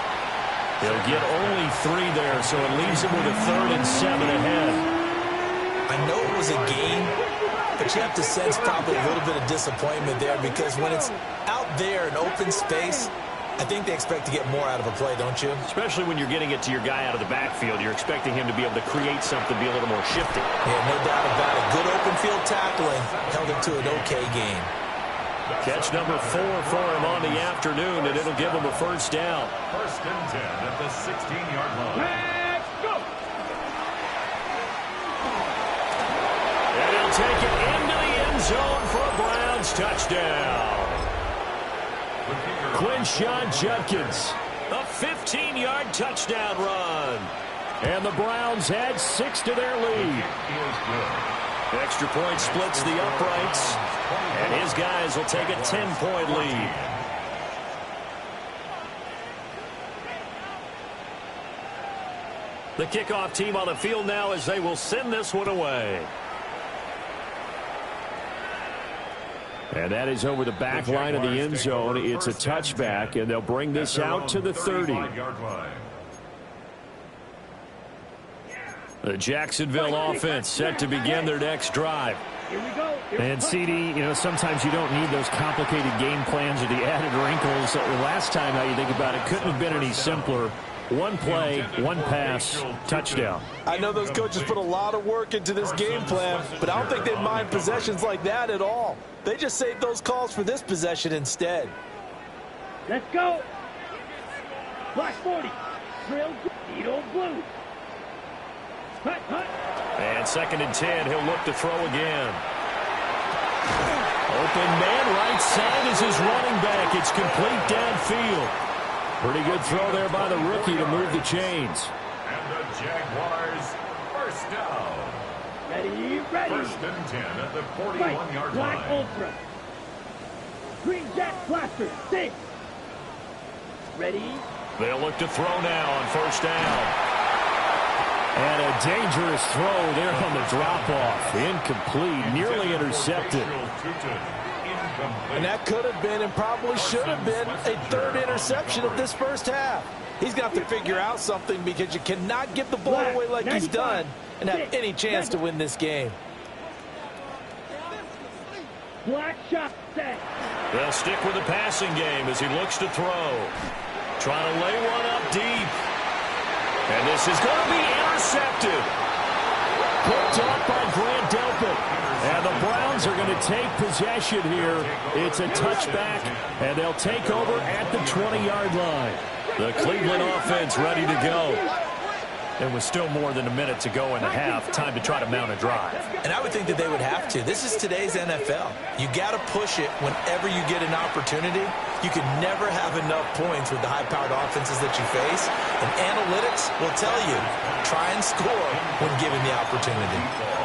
They'll get only 3 there, so it leaves them with a 3rd and 7 ahead. I know it was a game, but you have to sense probably a little bit of disappointment there because when it's out there in open space, I think they expect to get more out of a play, don't you? Especially when you're getting it to your guy out of the backfield. You're expecting him to be able to create something, be a little more shifty. Yeah, no doubt about it. Good open field tackling held him to an okay game. Catch number 4 for him on the afternoon, and it'll give him a first down. First and 10 at the 16-yard line. Let's go. take it into the end zone for a Browns touchdown. Quinshon Judkins, a 15-yard touchdown run. And the Browns add 6 to their lead. Extra point splits the uprights, and his guys will take a 10-point lead. The kickoff team on the field now as they will send this one away. And that is over the back line of the end zone. It's a touchback, and they'll bring this out to the 30. The Jacksonville offense set to begin their next drive. Here we go. And, CD, sometimes you don't need those complicated game plans or the added wrinkles. Last time, now you think about it, couldn't have been any simpler. One play, one pass, touchdown. I know those coaches put a lot of work into this game plan, but I don't think they mind possessions like that at all. They just saved those calls for this possession instead. Let's go. Black 40. Drill. Edo blue. Hut, hut. And 2nd and 10. He'll look to throw again. Open man right side is his running back. It's complete downfield. Pretty good throw there by the rookie to move the chains. And the Jaguars first down. Ready. 1st and 10 at the 41-yard Black line. Ultra. Green Jack Blaster. 6. Ready. They'll look to throw now on 1st down. And a dangerous throw there on the drop-off. Incomplete, nearly intercepted. And that could have been and probably should have been a 3rd interception of this first half. He's going to have to figure out something because you cannot give the ball away like he's done and have any chance to win this game. Black shot set. They'll stick with the passing game as he looks to throw. Trying to lay one up deep. And this is going to be intercepted. Picked up by Grant Delpit. And the Browns are going to take possession here. It's a touchback, and they'll take over at the 20-yard line. The Cleveland offense ready to go. And with still more than a minute to go in the half, time to try to mount a drive. And I would think that they would have to. This is today's NFL. You got to push it whenever you get an opportunity. You can never have enough points with the high-powered offenses that you face. And analytics will tell you, try and score when given the opportunity.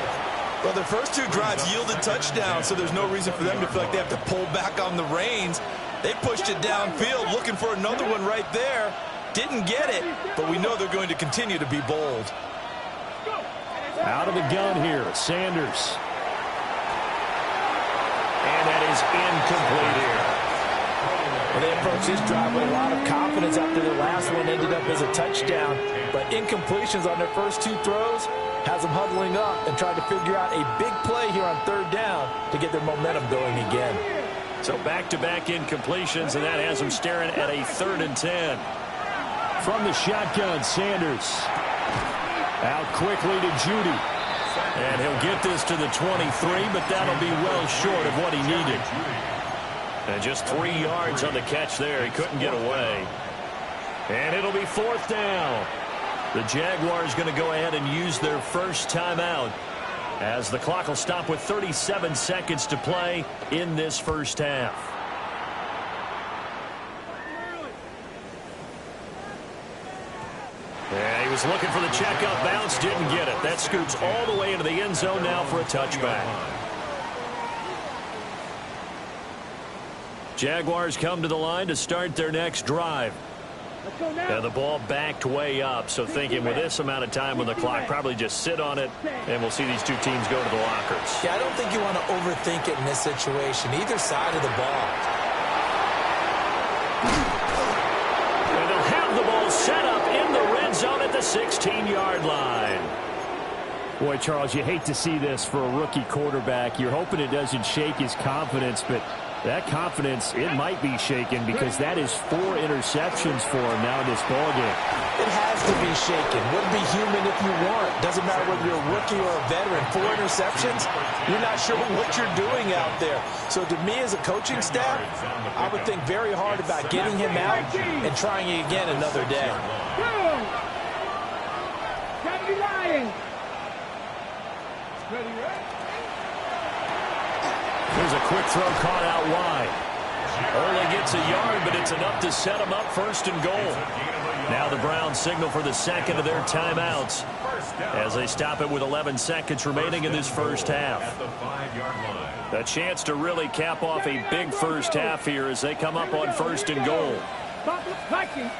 Well, their first 2 drives yielded touchdowns, so there's no reason for them to feel like they have to pull back on the reins. They pushed it downfield, looking for another one right there. Didn't get it, but we know they're going to continue to be bold. Out of the gun here, Sanders. And that is incomplete here. Well, they approached this drive with a lot of confidence after their last one ended up as a touchdown. But incompletions on their first 2 throws has them huddling up and trying to figure out a big play here on 3rd down to get their momentum going again. So back-to-back incompletions, and that has them staring at a 3rd and 10. From the shotgun, Sanders. Out quickly to Judy. And he'll get this to the 23, but that'll be well short of what he needed. And just 3 yards on the catch there. He couldn't get away. And it'll be 4th down. The Jaguars going to go ahead and use their first timeout as the clock will stop with 37 seconds to play in this first half. And he was looking for the checkup bounce, didn't get it. That scoots all the way into the end zone now for a touchback. Jaguars come to the line to start their next drive. Let's go now. And the ball backed way up, so thinking with this amount of time on the clock, probably just sit on it, and we'll see these 2 teams go to the lockers. Yeah, I don't think you want to overthink it in this situation, either side of the ball. And they'll have the ball set up in the red zone at the 16-yard line. Boy, Charles, you hate to see this for a rookie quarterback. You're hoping it doesn't shake his confidence, but that confidence, it might be shaken because that is 4 interceptions for him now in this ballgame. It has to be shaken. Wouldn't be human if you weren't. Doesn't matter whether you're a rookie or a veteran. 4 interceptions, you're not sure what you're doing out there. So to me as a coaching staff, I would think very hard about getting him out and trying it again another day. Gotta be lying. Here's a quick throw caught out wide. Only gets a yard, but it's enough to set them up 1st and goal. Now the Browns signal for the second of their timeouts as they stop it with 11 seconds remaining in this first half. A chance to really cap off a big first half here as they come up on 1st and goal. 18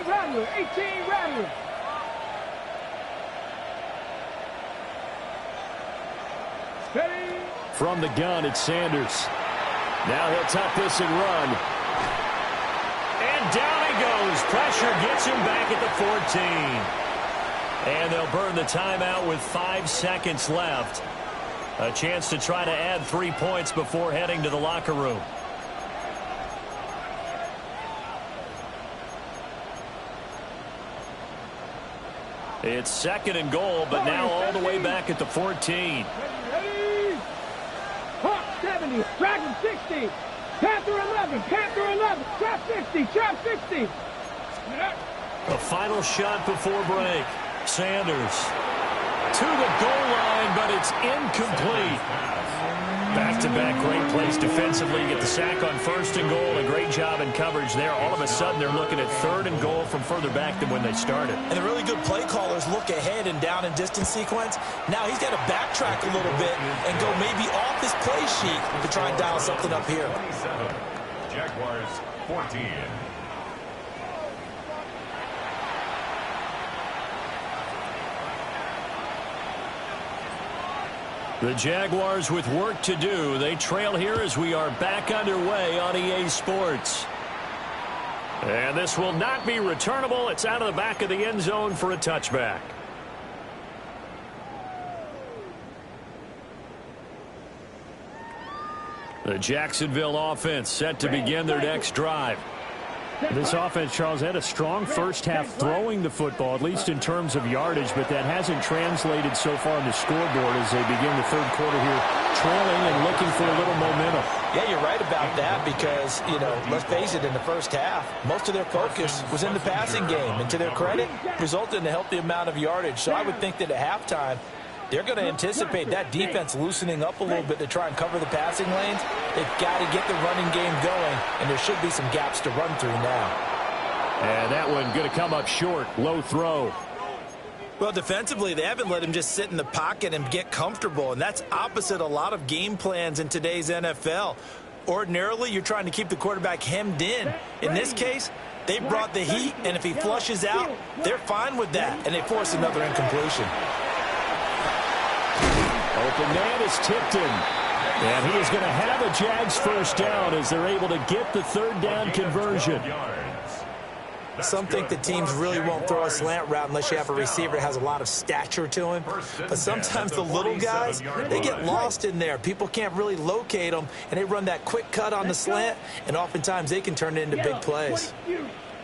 Rattler, 18 Rattler. From the gun, it's Sanders. Now he'll tuck this and run. And down he goes. Pressure gets him back at the 14. And they'll burn the timeout with 5 seconds left. A chance to try to add 3 points before heading to the locker room. It's 2nd and goal, but now all the way back at the 14. Hawk 70, Dragon 60, Panther 11, Panther 11, Trap 60, Trap 60. The final shot before break. Sanders to the goal line, but it's incomplete. Back-to-back great plays defensively. You get the sack on 1st and goal. A great job in coverage there. All of a sudden, they're looking at 3rd and goal from further back than when they started. And the really good play callers look ahead and down and distance sequence. Now he's got to backtrack a little bit and go maybe off his play sheet to try and dial something up here. Jaguars 14. The Jaguars with work to do. They trail here as we are back underway on EA Sports. And this will not be returnable. It's out of the back of the end zone for a touchback. The Jacksonville offense set to begin their next drive. This offense, Charles, had a strong first half throwing the football, at least in terms of yardage, but that hasn't translated so far on the scoreboard as they begin the 3rd quarter here, trailing and looking for a little momentum. Yeah, you're right about that because, you know, let's face it, in the first half, most of their focus was in the passing game. And to their credit, resulted in a healthy amount of yardage. So I would think that at halftime, they're going to anticipate that defense loosening up a little bit to try and cover the passing lanes. They've got to get the running game going, and there should be some gaps to run through now. And that one going to come up short. Low throw. Well, defensively, they haven't let him just sit in the pocket and get comfortable, and that's opposite a lot of game plans in today's NFL. Ordinarily, you're trying to keep the quarterback hemmed in. In this case, they brought the heat, and if he flushes out, they're fine with that, and they force another incompletion. Open man is Tipton. And he is going to have a Jags first down as they're able to get the 3rd down conversion. Some think that teams really won't throw a slant route unless you have a receiver that has a lot of stature to him. But sometimes the little guys, they get lost in there. People can't really locate them, and they run that quick cut on the slant, and oftentimes they can turn it into big plays.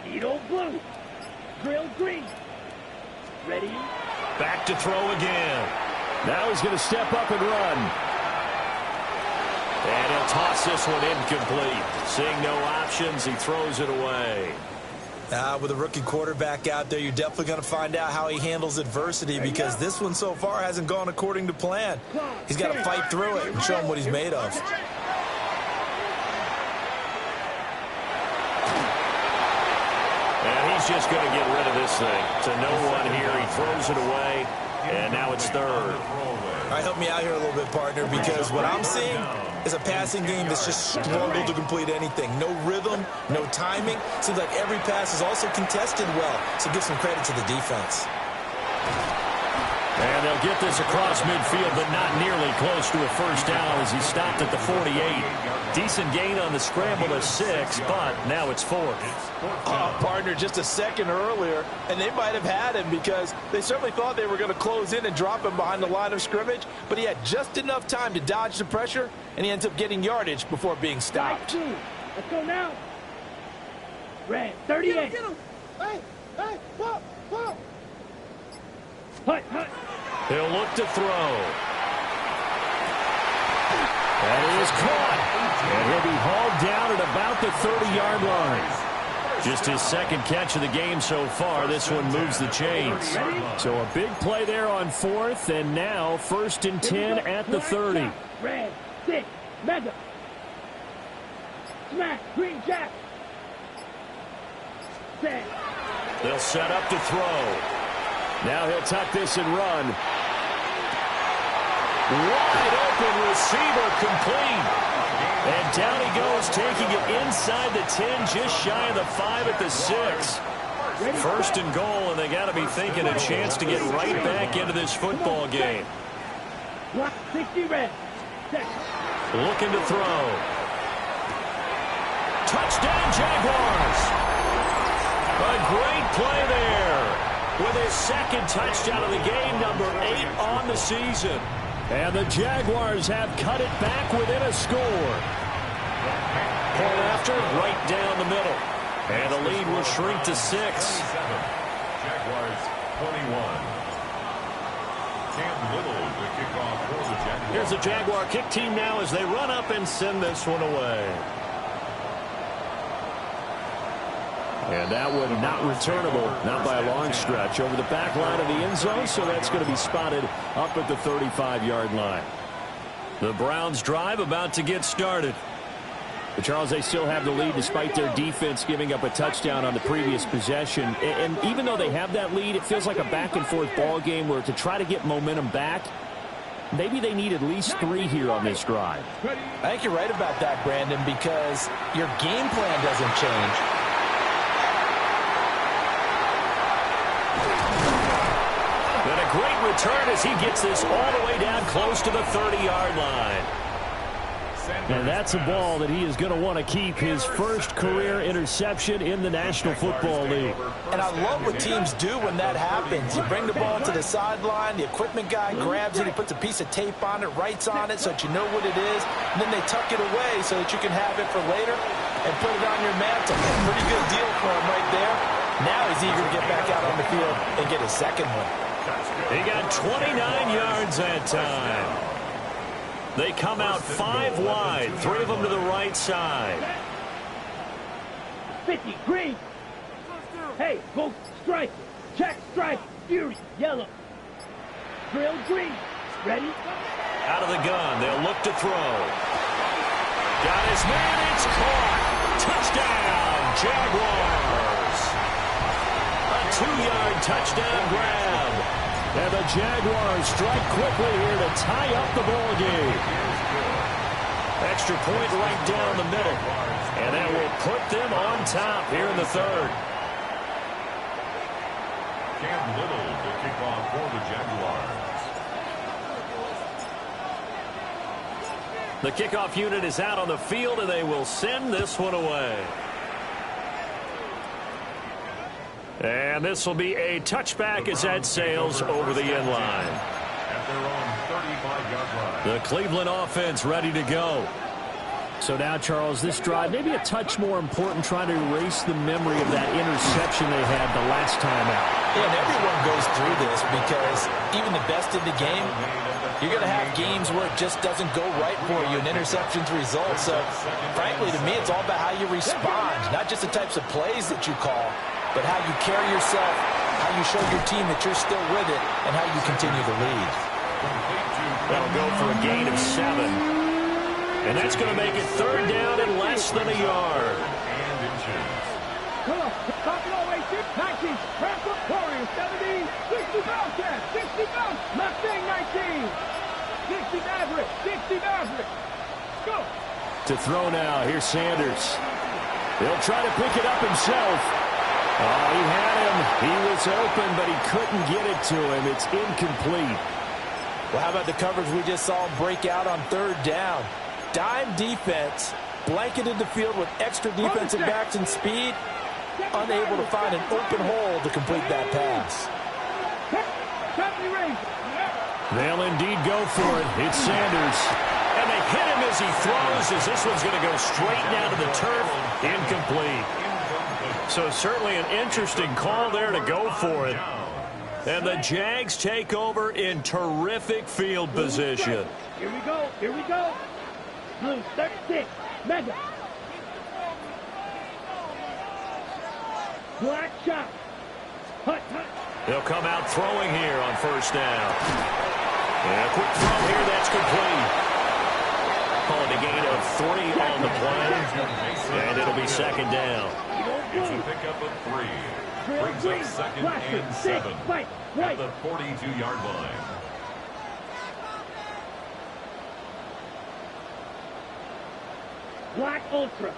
Needle blue, grill green, ready? Back to throw again. Now he's going to step up and run. And he'll toss this one incomplete. Seeing no options, he throws it away. With a rookie quarterback out there, you're definitely going to find out how he handles adversity because this one so far hasn't gone according to plan. He's got to fight through it and show him what he's made of. And he's just going to get rid of this thing. To no one here. He throws it away. And now it's 3rd. All right, help me out here a little bit, partner, because what I'm seeing is a passing game that's just struggled to complete anything. No rhythm, no timing. Seems like every pass is also contested well, so give some credit to the defense. And they'll get this across midfield, but not nearly close to a first down as he stopped at the 48. Decent gain on the scramble to 6, but now it's 4th. Partner, just a second earlier, and they might have had him because they certainly thought they were going to close in and drop him behind the line of scrimmage, but he had just enough time to dodge the pressure, and he ends up getting yardage before being stopped. Let's go now. Red, 38. Get him. Hey, pop. Hut. He'll look to throw. That is caught. And he'll be hauled down at about the 30-yard line. Just his 2nd catch of the game so far. This one moves the chains. So a big play there on 4th, and now 1st and 10 at the 30. Red, 6, Mega. Smack. Green Jack. Set. They'll set up to throw. Now he'll tuck this and run. Wide open receiver, complete. And down he goes, taking it inside the 10, just shy of the 5 at the 6. First and goal, and they got to be thinking a chance to get right back into this football game. 60 red. Looking to throw. Touchdown, Jaguars. A great play there with his second touchdown of the game, number 8 on the season. And the Jaguars have cut it back within a score. Point after, right down the middle. And the lead will shrink to 6. Jaguars 21. Cam Little to kick off for the Jaguars. Here's the Jaguar kick team now as they run up and send this one away. And that one not returnable, not by a long stretch, over the back line of the end zone, so that's going to be spotted up at the 35-yard line. The Browns drive about to get started. But Charles, they still have the lead despite their defense giving up a touchdown on the previous possession. And even though they have that lead, it feels like a back-and-forth ball game where to try to get momentum back, maybe they need at least 3 here on this drive. I think you're right about that, Brandon, because your game plan doesn't change. And a great return as he gets this all the way down close to the 30-yard line. And that's a ball that he is going to want to keep, his first career interception in the National Football League. And I love what teams do when that happens. You bring the ball to the sideline, the equipment guy grabs it, he puts a piece of tape on it, writes on it so that you know what it is, and then they tuck it away so that you can have it for later and put it on your mantle. Pretty good deal for him right there. Now he's eager to get back out on the field and get his second one. He got 29 yards that time. They come out 5 wide, 3 of them to the right side. 50, green. Hey, go strike. Check, strike. Fury, yellow. Drill, green. Ready? Out of the gun, they'll look to throw. Got his man, it's caught. Touchdown, Jaguars. A 2-yard touchdown grab. And the Jaguars strike quickly here to tie up the ball game. Extra point right down the middle. And that will put them on top here in the 3rd. Cam Little to kick off for the Jaguars. The kickoff unit is out on the field, and they will send this one away. And this will be a touchback as that sails over the end line. At their own 35-yard line. The Cleveland offense ready to go. So now, Charles, this drive maybe a touch more important, trying to erase the memory of that interception they had the last time out. Yeah, and everyone goes through this because even the best in the game, you're going to have games where it just doesn't go right for you and interceptions result. So, frankly, to me, it's all about how you respond, not just the types of plays that you call, but how you carry yourself, how you show your team that you're still with it, and how you continue to lead. That'll go for a gain of 7. And that's going to make it 3rd down and less than a yard. Come on, top it all way, 19, Ramp Warriors, 17, 60 Bobcats, 60 Bob, Mustang 19, 60 Maverick, 60 Maverick. Go. To throw now, here's Sanders. He'll try to pick it up himself. Oh, he had him. He was open, but he couldn't get it to him. It's incomplete. Well, how about the coverage we just saw him break out on 3rd down? Dime defense, blanketed the field with extra defensive backs and speed, unable to find an open hole to complete that pass. They'll indeed go for it. It's Sanders. And they hit him as he throws, as this one's going to go straight down to the turf. Incomplete. So certainly an interesting call there to go for it. And the Jags take over in terrific field position. Here we go. Here we go. Blue 36. Mega. Black shot. Hut, hut. They'll come out throwing here on 1st down. And a quick throw here, that's complete. Calling a gain of 3 on the play, and it'll be second down. It's a pickup of 3. Brings up second and 7 at the 42-yard line. Black Ultra.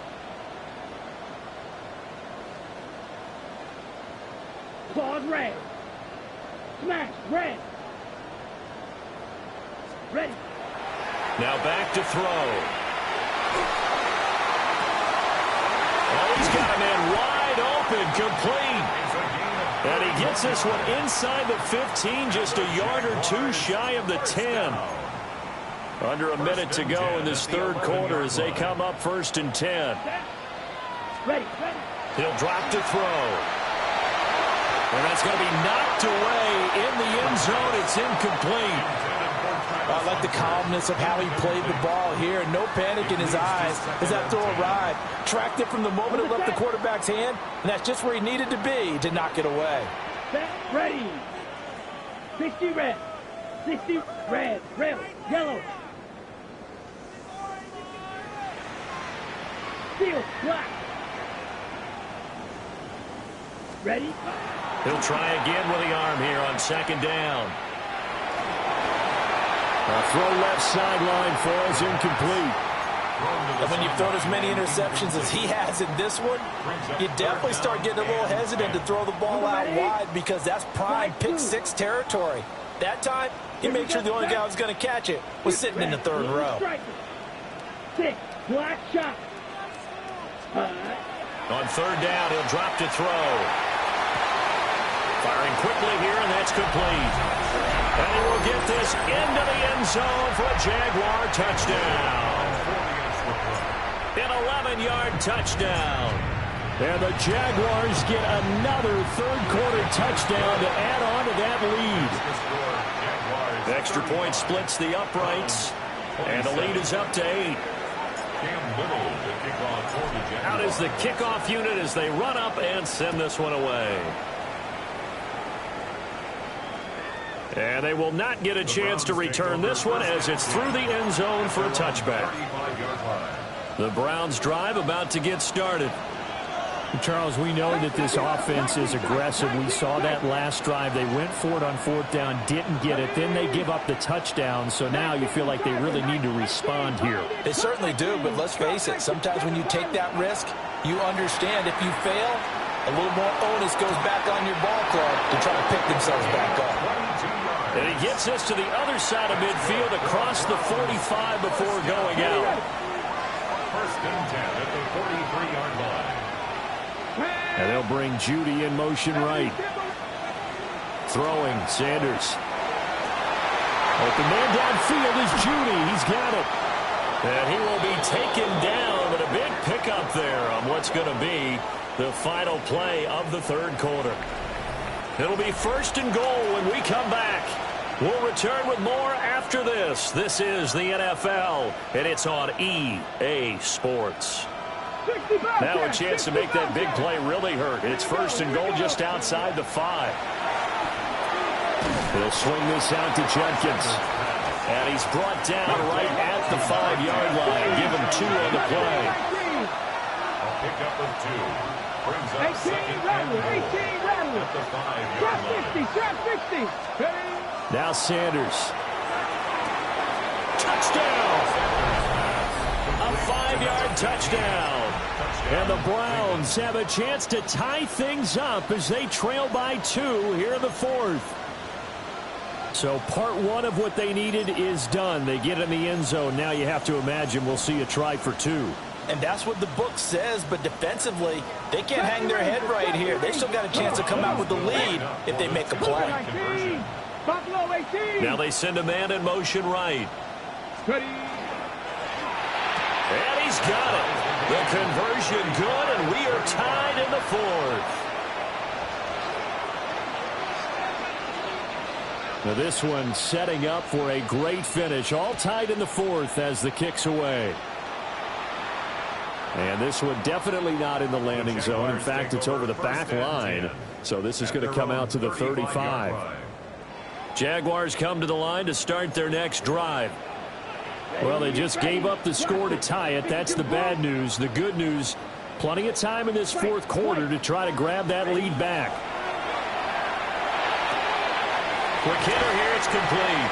Claws red. Smash red. Ready. Now back to throw. Oh, he's got a man wide open, complete. And he gets this one inside the 15, just a yard or 2 shy of the 10. Under a minute to go in this third quarter as they come up 1st and 10. Ready. He'll drop to throw. And that's going to be knocked away in the end zone. It's incomplete. I like the calmness of how he played the ball here. No panic in his eyes as that throw arrived. Tracked it from the moment it left the quarterback's hand, and that's just where he needed to be to knock it away. Ready. 60 red. 60 red. Red. Yellow. Steel. Black. Ready. He'll try again with the arm here on second down. A throw left sideline falls incomplete. And when you've thrown as many interceptions as he has in this one, you definitely start getting a little hesitant to throw the ball out wide because that's prime pick 6 territory. That time, he made sure the only guy who was going to catch it was sitting in the third row. 6. Black shot. On third down, he'll drop to throw. Firing quickly here, and that's complete. And he will get this into the end zone for a Jaguar touchdown. An 11-yard touchdown. And the Jaguars get another third-quarter touchdown to add on to that lead. Extra point splits the uprights, and the lead is up to 8. Out is the kickoff unit as they run up and send this one away. And they will not get a chance to return this one as it's through the end zone for a touchback. The Browns drive about to get started. Charles, we know that this offense is aggressive. We saw that last drive. They went for it on 4th down, didn't get it. Then they give up the touchdown. So now you feel like they really need to respond here. They certainly do, but let's face it. Sometimes when you take that risk, you understand if you fail, a little more onus goes back on your ball club to try to pick themselves back up. And he gets us to the other side of midfield across the 45 before going out. 1st and 10 at the 43-yard line. And they'll bring Judy in motion right. Throwing, Sanders. Open man downfield is Judy. He's got it. And he will be taken down, but a big pickup there on what's going to be the final play of the third quarter. It'll be 1st and goal when we come back. We'll return with more after this. This is the NFL, and it's on EA Sports. Now a chance to make that big play really hurt. It's 1st and goal just outside the 5. He'll swing this out to Judkins. And he's brought down right at the 5-yard line. Give him 2 on the play. A pickup of 2. Brings up 2nd and goal at the 5-yard line. 60. Now Sanders. Touchdown! A 5-yard touchdown. And the Browns have a chance to tie things up as they trail by 2 here in the 4th. So part 1 of what they needed is done. They get in the end zone. Now you have to imagine we'll see a try for 2. And that's what the book says, but defensively, they can't hang their head right here. They still got a chance to come out with the lead if they make a play. Now they send a man in motion right. And he's got it. The conversion good, and we are tied in the 4th. Now this one setting up for a great finish. All tied in the 4th as the kick's away. And this one definitely not in the landing zone. In fact, it's over the back line. So this is going to come out to the 35. Jaguars come to the line to start their next drive. Well, they just gave up the score to tie it. That's the bad news. The good news, plenty of time in this fourth quarter to try to grab that lead back. Quick hitter here, it's complete.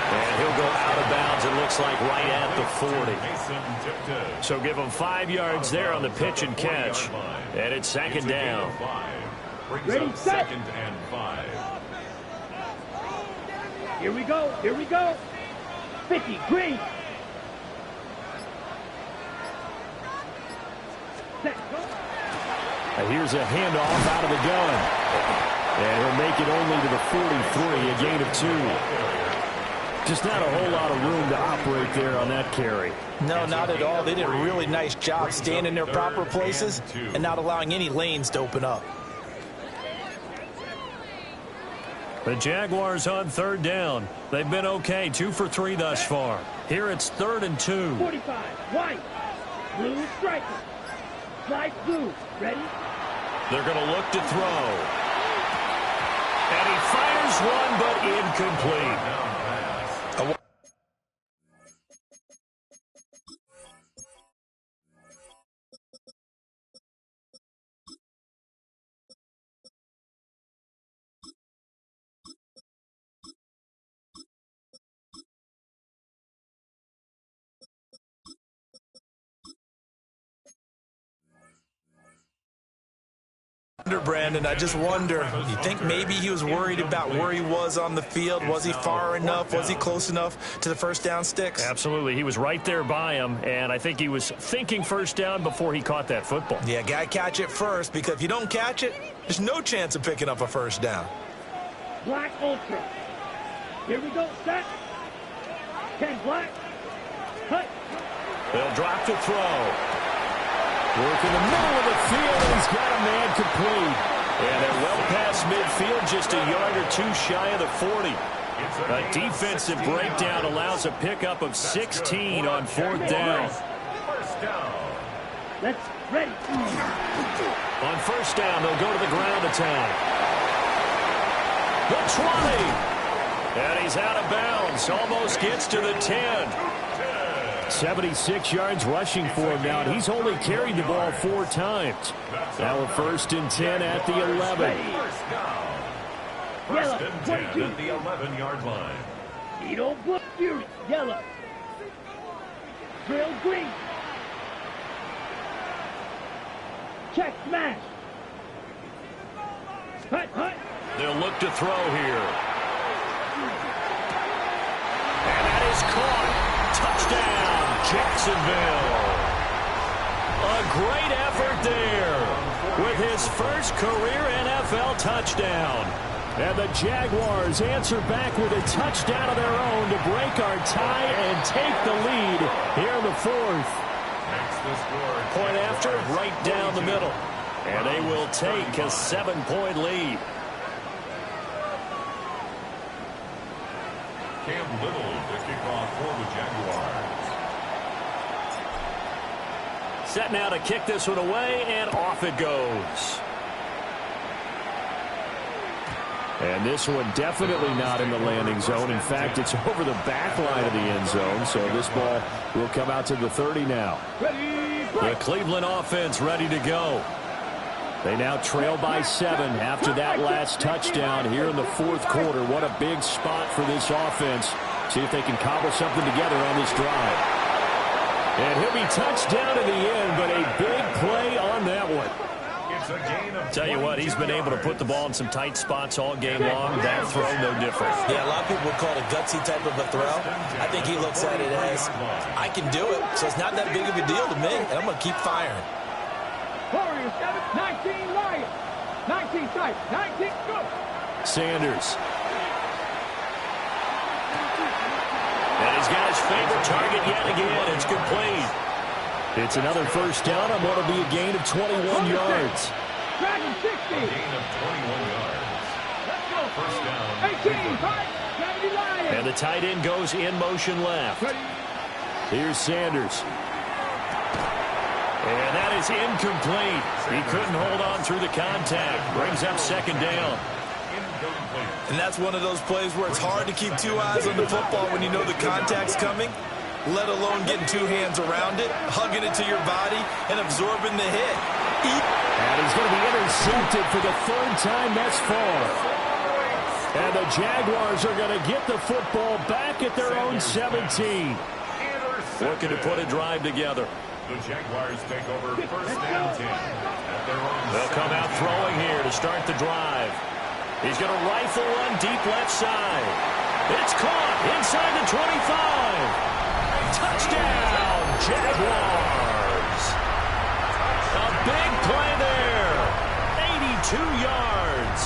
And he'll go out of bounds, it looks like, right at the 40. So give him 5 yards there on the pitch and catch. And it's second down. Ready, set. 2nd and 5. Here we go. Here we go. 50, green. Set, go. Here's a handoff out of the gun. And he'll make it only to the 43, a gain of 2. Just not a whole lot of room to operate there on that carry. No, not at all. They did a really nice job staying in their proper places and not allowing any lanes to open up. The Jaguars on third down. They've been okay, 2 for 3 thus far. Here it's 3rd and 2. 45, white, blue striker, light blue, ready? They're going to look to throw. And he fires one, but incomplete. Brandon, I just wonder, you think maybe he was worried about where he was on the field? Was he far enough? Was he close enough to the first down sticks? Absolutely. He was right there by him, and I think he was thinking first down before he caught that football. Yeah, got to catch it first, because if you don't catch it, there's no chance of picking up a first down. Black Ultra. Here we go, set. 10 black. Cut. They'll drop to throw. Work in the middle of the field, and he's got a man complete. And they're well past midfield, just a yard or 2 shy of the 40. A defensive breakdown allows a pickup of 16 on 4th down. First down. Let's ready. On first down, they'll go to the ground attack. The 20. And he's out of bounds. Almost gets to the 10. 76 yards rushing for him now, and he's only carried the ball 4 times. Now a 1st and 10 at the 11. First down. 1st and 10 at the 11-yard line. Edo Blue Fury, yellow. Drill green. Check smash. Hut, hut. They'll look to throw here. And that is caught. Touchdown, Jacksonville. A great effort there with his first career NFL touchdown. And the Jaguars answer back with a touchdown of their own to break our tie and take the lead here in the 4th. Point after, right down the middle. And they will take a 7-point lead. Cam Little to kick off for the Jaguars. Set now to kick this one away, and off it goes. And this one definitely not in the landing zone. In fact, it's over the back line of the end zone, so this ball will come out to the 30 now. The Cleveland offense ready to go. They now trail by 7 after that last touchdown here in the 4th quarter. What a big spot for this offense. See if they can cobble something together on this drive. And he'll be touched down in the end, but a big play on that one. Tell you what, he's been able to put the ball in some tight spots all game long. That throw, no different. Yeah, a lot of people would call it a gutsy type of a throw. I think he looks at it as, I can do it, so it's not that big of a deal to me, and I'm going to keep firing. Warriors 19 Lions. 19 tight. 19 go. Sanders. And he's got his favorite target yet again. It's complete. It's another first down on what will be a gain of 21 yards. Dragon 60. A gain of 21 yards. Let's go. First down. 18 tight. 70 Lions. And the tight end goes in motion left. Here's Sanders. And that is incomplete. He couldn't hold on through the contact. Brings up second down. And that's one of those plays where it's hard to keep 2 eyes on the football when you know the contact's coming. let alone getting two hands around it, hugging it to your body, and absorbing the hit. And he's going to be intercepted for the third time thus far. And the Jaguars are going to get the football back at their own 17. Looking to put a drive together. The Jaguars take over first and 10 at their own. They'll come out throwing here to start the drive. He's going to rifle one deep left side. It's caught inside the 25. Touchdown, Jaguars. A big play there. 82 yards.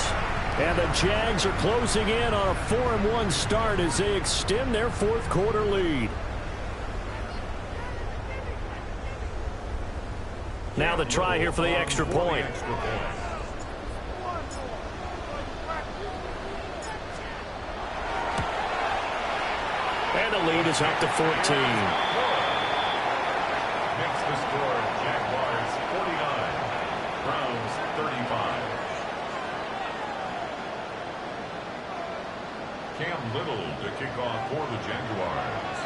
And the Jags are closing in on a 4-1 start as they extend their fourth quarter lead. Now the try here for the extra point. And the lead is up to 14. Makes the score Jaguars 49, Browns 35. Cam Little to kick off for the Jaguars.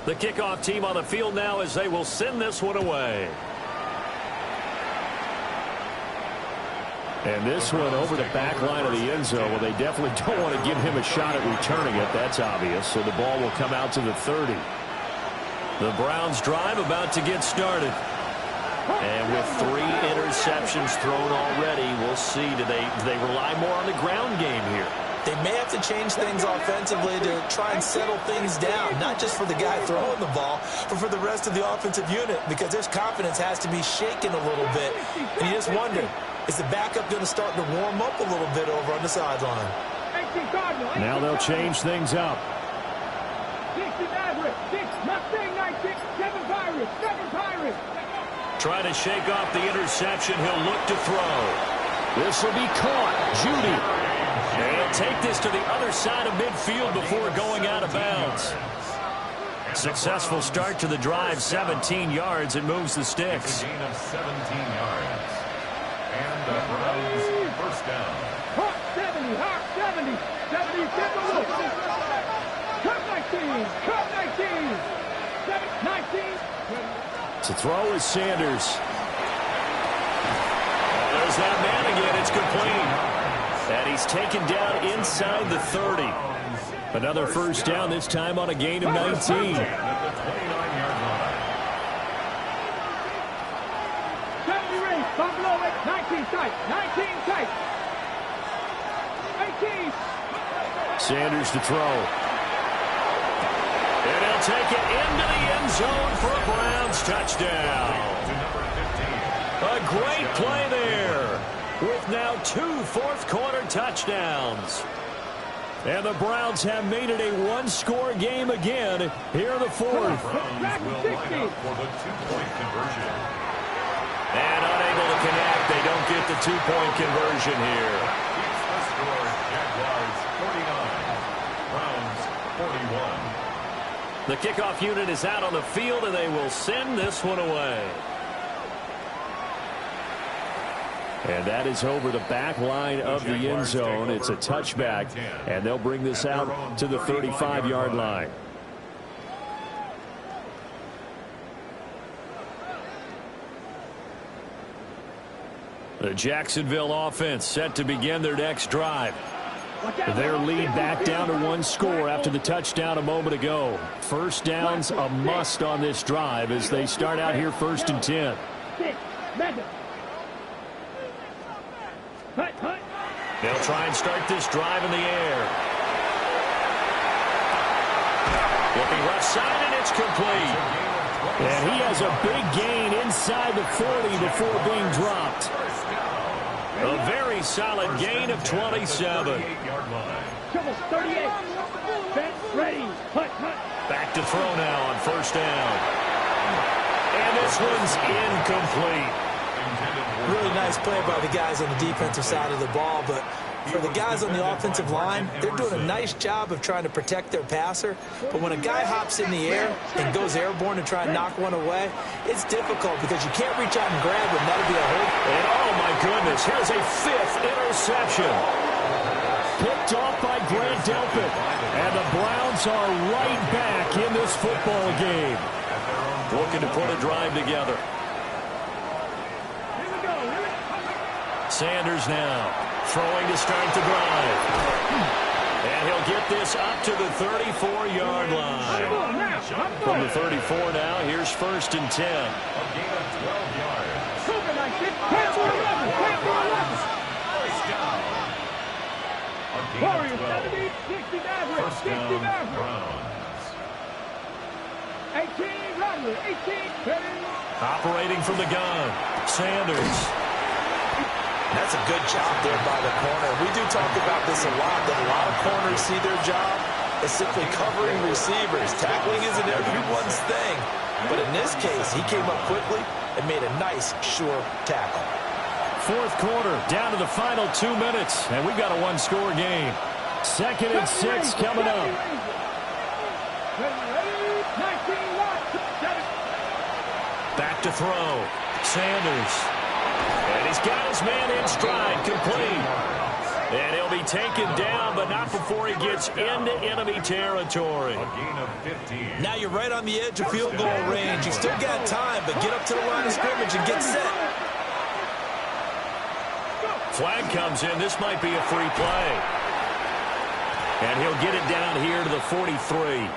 The kickoff team on the field now as they will send this one away. And this one over the back line of the end zone. Well, they definitely don't want to give him a shot at returning it. That's obvious. So the ball will come out to the 30. The Browns drive about to get started. And with 3 interceptions thrown already, we'll see. Do they rely more on the ground game here? They may have to change things offensively to try and settle things down, not just for the guy throwing the ball, but for the rest of the offensive unit, because their confidence has to be shaken a little bit. And you just wonder, is the backup going to start to warm up a little bit over on the sideline? Now they'll change things up. 60 Maverick, 6 Mustang 19, 7 Pirates, 7 Pirates. Trying to shake off the interception. He'll look to throw. This will be caught. Judy. And he'll take this to the other side of midfield before going out of bounds. Successful start to the drive, 17 yards, and moves the sticks. A gain of 17 yards. And the Browns first down. Hawk 70, Hawk 70, 70, Timberwolves. Cut 19, cut 19, 19. To throw is Sanders. There's that man again. It's complete. And he's taken down inside the 30. Another first down, this time on a gain of 19. At the 29-yard line. 70 rings, Buffalo 19 tight, 19 tight. 18. Sanders to throw. And he'll take it into the end zone for a Browns touchdown. To number 15. A great play there, with now 2 fourth-quarter touchdowns. And the Browns have made it a one-score game again here in the fourth. Browns will line up for the two-point conversion. And unable to connect. They don't get the two-point conversion here. Keeps the score Jaguars 49, Browns 41. The kickoff unit is out on the field, and they will send this one away. And that is over the back line of the end zone. It's a touchback, and they'll bring this out to the 35-yard line. The Jacksonville offense set to begin their next drive. Their lead back down to 1 score after the touchdown a moment ago. First down's a must on this drive as they start out here 1st and 10. They'll try and start this drive in the air. Looking left side, and it's complete. And he has a big gain inside the 40 before being dropped. A very solid gain of 27. Back to throw now on first down. And this one's incomplete. Really nice play by the guys on the defensive side of the ball, but For the guys on the offensive line, they're doing a nice job of trying to protect their passer. But when a guy hops in the air and goes airborne to try and knock one away, it's difficult because you can't reach out and grab him. That'll be a hold. And oh, my goodness, here's a 5th interception. Picked off by Grant Delpit. And the Browns are right back in this football game. Looking to put a drive together. Sanders now throwing to start the drive. And he'll get this up to the 34-yard line. From the 34 now, here's 1st and 10. A gain of 12 yards. First down. Warriors 70, 60 Mavericks, 60 Mavericks. Browns. 18 Rattler, 18 Penny. Operating from the gun, Sanders. That's a good job there by the corner. We do talk about this a lot, that a lot of corners see their job as simply covering receivers. Tackling isn't everyone's thing. But in this case, he came up quickly and made a nice, sure tackle. 4th quarter, down to the final 2 minutes, and we've got a one-score game. 2nd and 6 coming up. Back to throw. Sanders. And he's got his man in stride, complete. And he'll be taken down, but not before he gets into enemy territory. A gain of 15. Now you're right on the edge of field goal range. You've still got time, but get up to the line of scrimmage and get set. Flag comes in. This might be a free play. And he'll get it down here to the 43.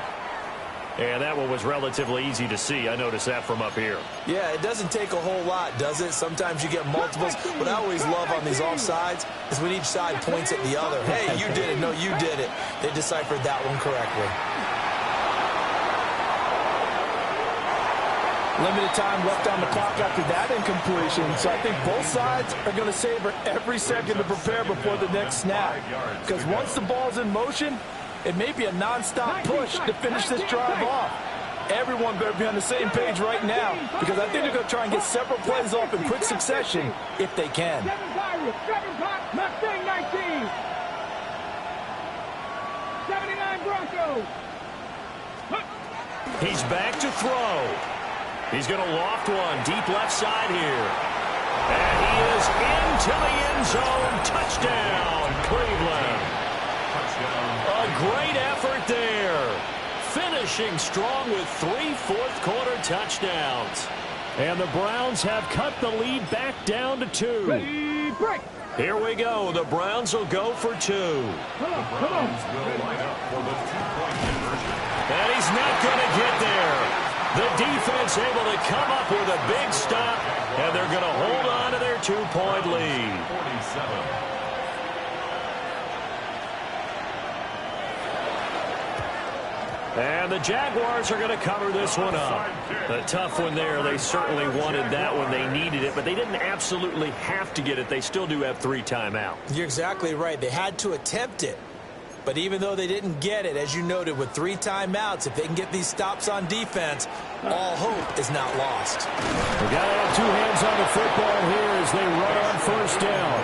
And that one was relatively easy to see. I noticed that from up here. Yeah, it doesn't take a whole lot, does it? Sometimes you get multiples. What I always love on these offsides is when each side points at the other. Hey, you did it. No, you did it. They deciphered that one correctly. Limited time left on the clock after that incompletion. So I think both sides are going to savor every second to prepare before the next snap. Because once the ball's in motion, it may be a non-stop push to finish this drive off. Everyone better be on the same page right now, because I think they're going to try and get several plays off in quick succession if they can. 7 Pirates, 7 Pirates, Mustang 19. 79 Broncos. He's back to throw. He's going to loft one deep left side here. And he is into the end zone. Touchdown, Cleveland. A great effort there. Finishing strong with 3 fourth-quarter touchdowns. And the Browns have cut the lead back down to 2. Ready, break. Here we go. The Browns will go for 2. The Browns will line up for the 2-point conversion. And he's not going to get there. The defense able to come up with a big stop, and they're going to hold on to their 2-point lead. 47. And the Jaguars are going to cover this one up. A tough one there. They certainly wanted that one. They needed it, but they didn't absolutely have to get it. They still do have 3 timeouts. You're exactly right. They had to attempt it. But even though they didn't get it, as you noted, with 3 timeouts, if they can get these stops on defense, all hope is not lost. They got to have 2 hands on the football here as they run on first down.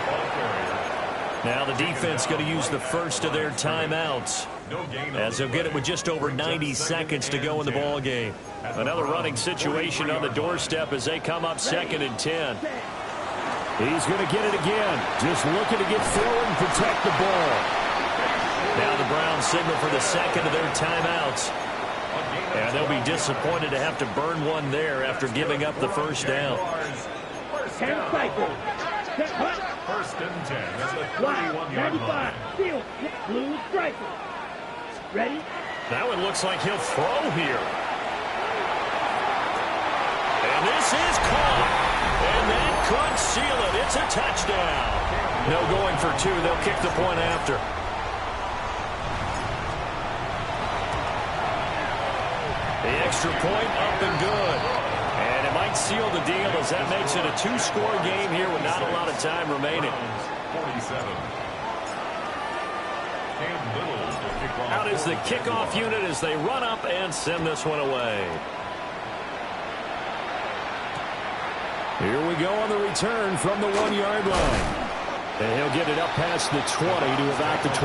Now the defense going to use the first of their timeouts, as they'll get it with just over 90 seconds to go in the ball game. Another running situation on the doorstep as they come up 2nd and 10. He's going to get it again, just looking to get forward and protect the ball. Now the Browns signal for the second of their timeouts. And they'll be disappointed to have to burn one there after giving up the first down. 10 cycles. First and 10 at the 31-yard line. Field, blue striker. Ready? That one looks like he'll throw here. And this is caught. And that could seal it. It's a touchdown. No going for 2. They'll kick the point after. The extra point up and good. And it might seal the deal as that makes it a 2-score game here with not a lot of time remaining. 47. Out is the kickoff unit as they run up and send this one away. Here we go on the return from the 1-yard line. And he'll get it up past the 20 to about the 22.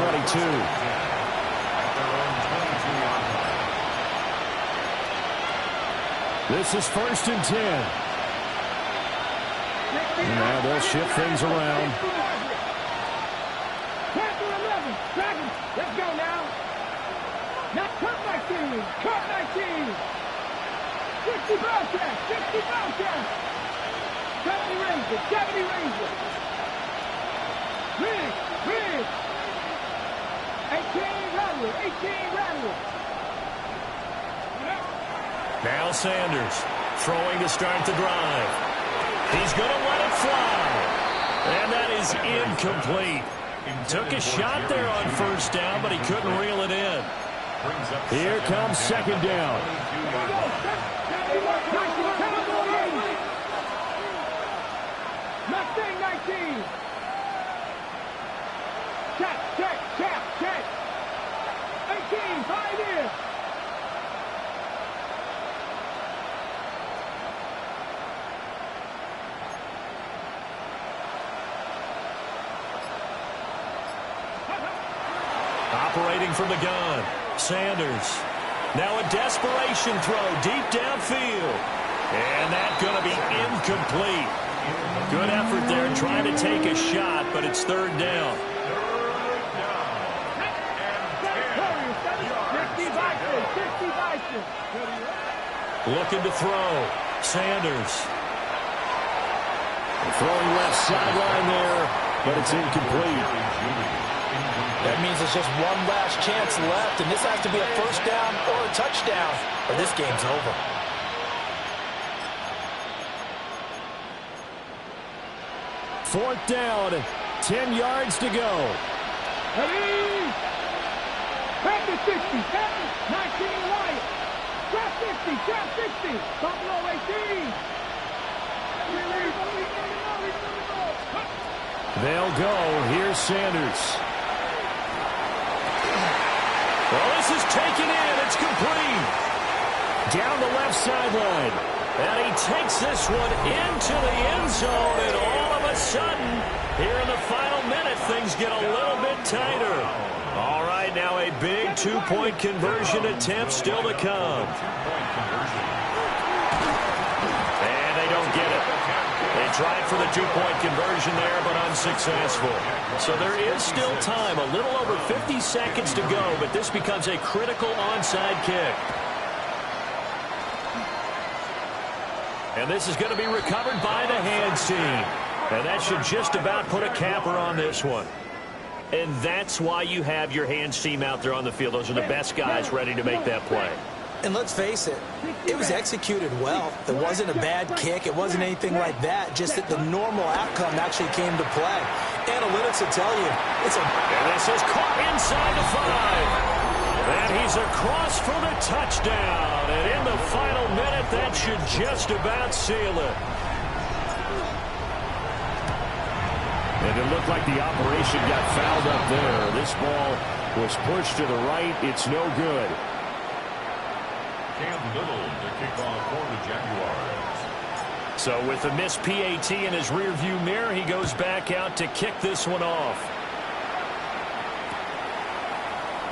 This is 1st and 10. And now they'll shift things around. Panther 11. Dragons. Let's go now. Now cut 19. Cut 19. 60 Bobcats. 60 Bobcats. 70 Rangers. 70 Rangers. Rig. 18 Rattler. 18 Rattler. Now Sanders throwing to start the drive. He's going to let it fly. And that is incomplete. Took a shot there on 1st down, but he couldn't reel it in. Here comes 2nd down. Mustang 19. Check. 18, 5 in. Operating from the gun, Sanders. Now a desperation throw deep downfield. And that's going to be incomplete. Good effort there trying to take a shot, but it's 3rd down. Looking to throw. Sanders. Throwing left sideline there, but it's incomplete. That means there's just one last chance left, and this has to be a 1st down or a touchdown, or this game's over. Fourth down, 10 yards to go. Ready? Panther 60, Panther 19 Wyatt. Trap 60, Buffalo 18. They'll go. Here's Sanders. Well, this is taken in. It's complete. Down the left sideline. And he takes this one into the end zone. And all of a sudden, here in the final minute, things get a little bit tighter. All right, now a big 2-point conversion attempt still to come. And they don't get it. They tried for the 2-point conversion there, but unsuccessful. So there is still time, a little over 50 seconds to go, but this becomes a critical onside kick. And this is going to be recovered by the hands team. And that should just about put a capper on this one. And that's why you have your hands team out there on the field. Those are the best guys ready to make that play. And let's face it, it was executed well. It wasn't a bad kick. It wasn't anything like that. Just that the normal outcome actually came to play. Analytics will tell you it's a... And this is caught inside the 5. And he's across for the touchdown. And in the final minute, that should just about seal it. And it looked like the operation got fouled up there. This ball was pushed to the right. It's no good. Cam Little to kick off for the Jaguars. So with a missed PAT in his rearview mirror, he goes back out to kick this one off.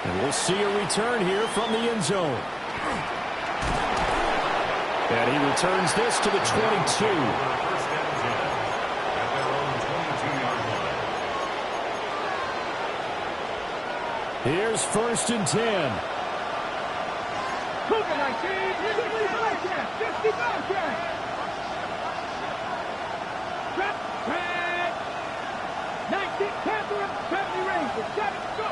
And we'll see a return here from the end zone. And he returns this to the 22. Here's 1st and 10. Cougar 19, 50 Bobcats, 50 Bobcats. Trap, 19, Panther, 70 Rangers, 7, go.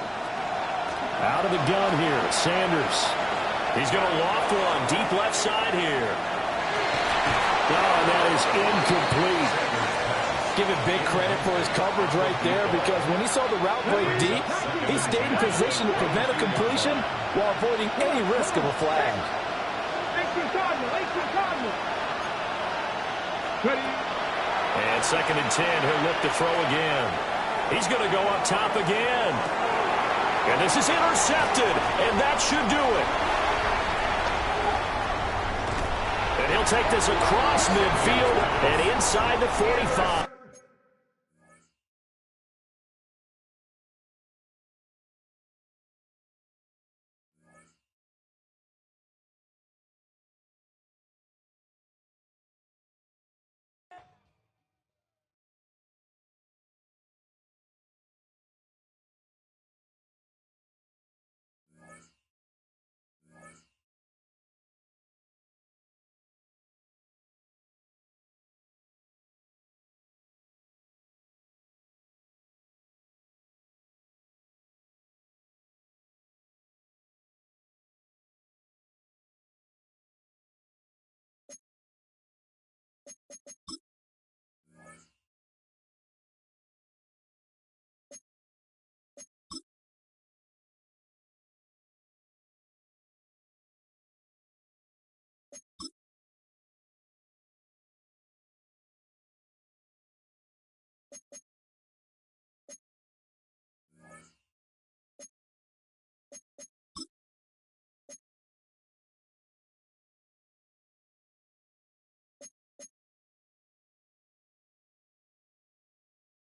Out of the gun here, Sanders. He's going to loft one, deep left side here. Oh, that is incomplete. Give it big credit for his coverage right there, because when he saw the route break deep, he stayed in position to prevent a completion while avoiding any risk of a flag. 18 Cardinal. And 2nd and 10, he'll look to throw again. He's going to go up top again. And this is intercepted, and that should do it. And he'll take this across midfield and inside the 45.